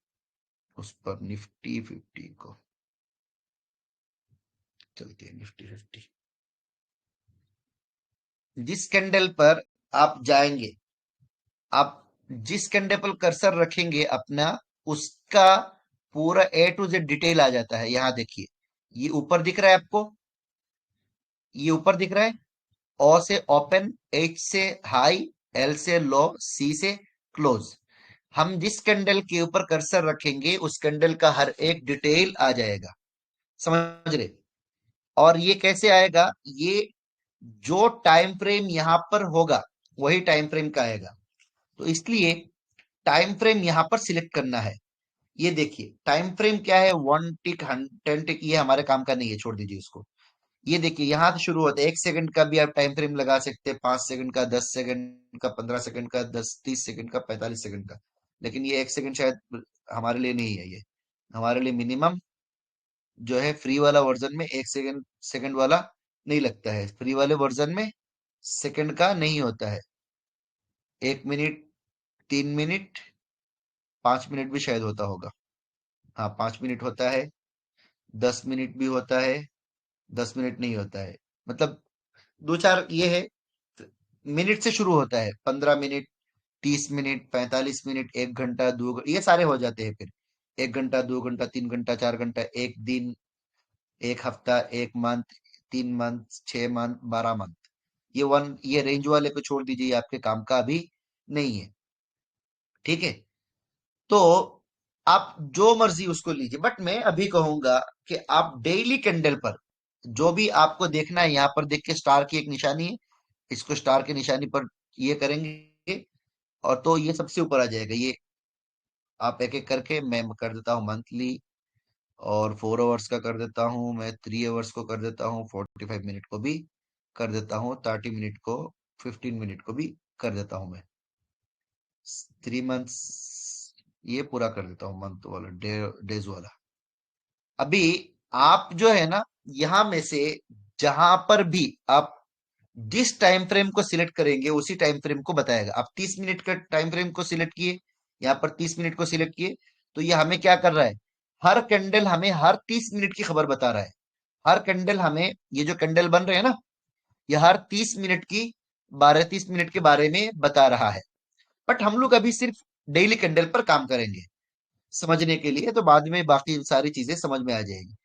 D: उस पर निफ्टी 50 को, चलते हैं निफ्टी 50। जिस कैंडल पर आप जाएंगे, आप जिस कैंडल पर कर्सर रखेंगे अपना, उसका पूरा ए टू जेड डिटेल आ जाता है। यहां देखिए, ये ऊपर दिख रहा है आपको, ये ऊपर दिख रहा है, ओ से ओपन, एच से हाई, एल से लो, सी से क्लोज। हम जिस कैंडल के ऊपर कर्सर रखेंगे उस कैंडल का हर एक डिटेल आ जाएगा। समझ रहे। और ये कैसे आएगा, ये जो टाइम फ्रेम यहां पर होगा वही टाइम फ्रेम का आएगा। तो इसलिए टाइम फ्रेम यहां पर सिलेक्ट करना है। ये देखिए, टाइम फ्रेम क्या है, 1 टिक, 10 टिक, ये हमारे काम का नहीं है, छोड़ दीजिए इसको। ये देखिए, यहां से शुरू होता है। 1 सेकंड का भी आप टाइम फ्रेम लगा सकते हैं, 5 सेकंड का, 10 सेकंड का, 15 सेकंड का, 10, 30 सेकंड का, 45 सेकंड का। लेकिन ये 1 सेकंड शायद हमारे लिए नहीं है। ये हमारे लिए मिनिमम जो है, फ्री वाला वर्जन में 1 सेकंड सेकंड वाला नहीं लगता है। फ्री वाले वर्जन में सेकंड का नहीं होता है। 1 मिनट, 3 मिनट, 5 मिनट भी शायद होता होगा। हाँ, 5 मिनट होता है, 10 मिनट भी होता है, 10 मिनट नहीं होता है। मतलब दो चार ये है, मिनट से शुरू होता है। 15 मिनट, 30 मिनट, 45 मिनट, 1 घंटा, 2 घंटा, ये सारे हो जाते हैं फिर। 1 घंटा, 2 घंटा, 3 घंटा, 4 घंटा, 1 दिन, 1 हफ्ता, 1 मंथ, 3 मंथ, 6 मंथ, 12 मंथ। ये रेंज वाले को छोड़ दीजिए, ये आपके काम का अभी नहीं है। ठीक है, तो आप जो मर्जी उसको लीजिए, बट मैं अभी कहूंगा कि आप डेली कैंडल पर जो भी आपको देखना है, यहां पर देख के स्टार की एक निशानी है, इसको स्टार की निशानी पर ये करेंगे और तो ये सबसे ऊपर आ जाएगा। ये आप एक एक करके, मैं कर देता हूँ मंथली, और 4 आवर्स का कर देता हूँ मैं, 3 आवर्स को कर देता हूँ, 45 मिनट को भी कर देता हूँ, 30 मिनट को, 15 मिनट को भी कर देता हूँ मैं। 3 मंथ्स ये पूरा कर देता हूँ, मंथ वाला, डेज वाला। अभी आप जो है ना, यहां में से जहां पर भी आप जिस टाइम फ्रेम को सिलेक्ट करेंगे उसी टाइम फ्रेम को बताएगा। आप 30 मिनट का टाइम फ्रेम को सिलेक्ट किए, यहाँ पर 30 मिनट को सिलेक्ट किए, तो ये हमें क्या कर रहा है, हर कैंडल हमें हर 30 मिनट की खबर बता रहा है। हर कैंडल हमें, ये जो कैंडल बन रहे हैं ना, ये हर 30 मिनट की, 12-30 मिनट के बारे में बता रहा है। बट हम लोग अभी सिर्फ डेली कैंडल पर काम करेंगे समझने के लिए, तो बाद में बाकी सारी चीजें समझ में आ जाएगी।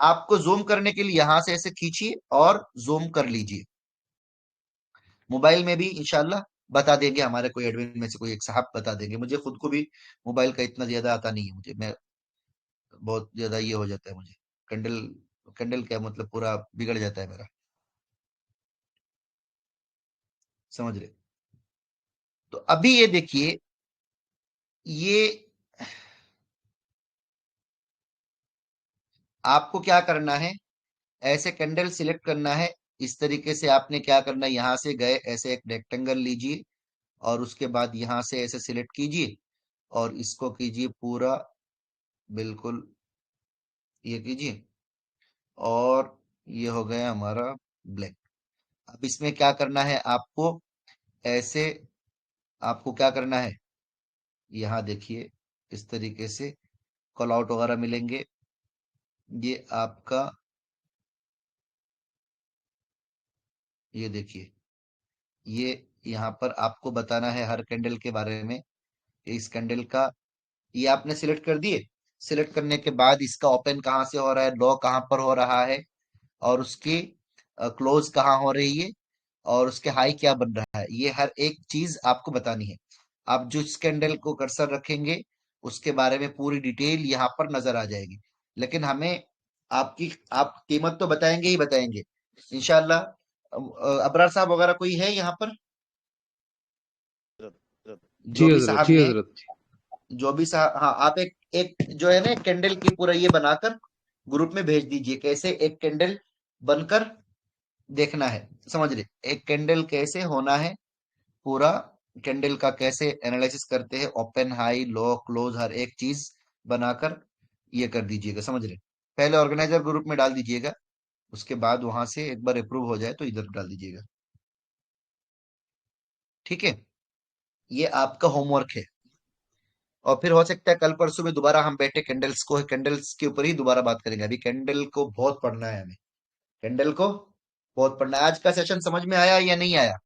D: आपको जूम करने के लिए यहां से ऐसे खींचिए और जूम कर लीजिए। मोबाइल में भी इंशाल्लाह बता देंगे, हमारे कोई एडमिन में से कोई एक साहब बता देंगे। मुझे खुद को भी मोबाइल का इतना ज्यादा आता नहीं है, मुझे मैं बहुत ज्यादा ये हो जाता है मुझे, कैंडल कैंडल क्या मतलब पूरा बिगड़ जाता है मेरा, समझ रहे। तो अभी ये देखिए, ये आपको क्या करना है, ऐसे कैंडल सिलेक्ट करना है। इस तरीके से आपने क्या करना है, यहां से गए, ऐसे एक रेक्टेंगल लीजिए और उसके बाद यहां से ऐसे सिलेक्ट कीजिए और इसको कीजिए पूरा, बिल्कुल ये कीजिए, और ये हो गया हमारा ब्लैक। अब इसमें क्या करना है आपको, ऐसे आपको क्या करना है, यहाँ देखिए इस तरीके से कॉल आउट वगैरह मिलेंगे। ये आपका, ये देखिए, ये यहाँ पर आपको बताना है हर कैंडल के बारे में। इस कैंडल का ये आपने सिलेक्ट कर दिए, सिलेक्ट करने के बाद इसका ओपन कहाँ से हो रहा है, लो कहाँ पर हो रहा है, और उसकी क्लोज कहाँ हो रही है, और उसके हाई क्या बन रहा है, ये हर एक चीज आपको बतानी है। आप जो इस कैंडल को कर्सर रखेंगे उसके बारे में पूरी डिटेल यहाँ पर नजर आ जाएगी। लेकिन हमें आप कीमत तो बताएंगे ही बताएंगे इंशाल्लाह। अबरार साहब वगैरह कोई है यहाँ पर, जो
E: जी
D: भी
E: हजरत,
D: साहब
E: जी
D: हैं,
E: हजरत।
D: जो भी साहब, हाँ आप एक एक जो है ना कैंडल की पूरा ये बनाकर ग्रुप में भेज दीजिए, कैसे एक कैंडल बनकर देखना है, समझ रहे, एक कैंडल कैसे होना है, पूरा कैंडल का कैसे एनालिसिस करते हैं, open high low close her एक चीज बनाकर ये कर दीजिएगा, समझ रहे। पहले ऑर्गेनाइजर ग्रुप में डाल दीजिएगा, उसके बाद वहां से एक बार अप्रूव हो जाए तो इधर डाल दीजिएगा। ठीक है, ये आपका होमवर्क है। और फिर हो सकता है कल परसों में दोबारा हम बैठे कैंडल्स के ऊपर ही दोबारा बात करेंगे। अभी कैंडल को बहुत पढ़ना है हमें, कैंडल को बहुत पढ़ना है। आज का सेशन समझ में आया या नहीं आया?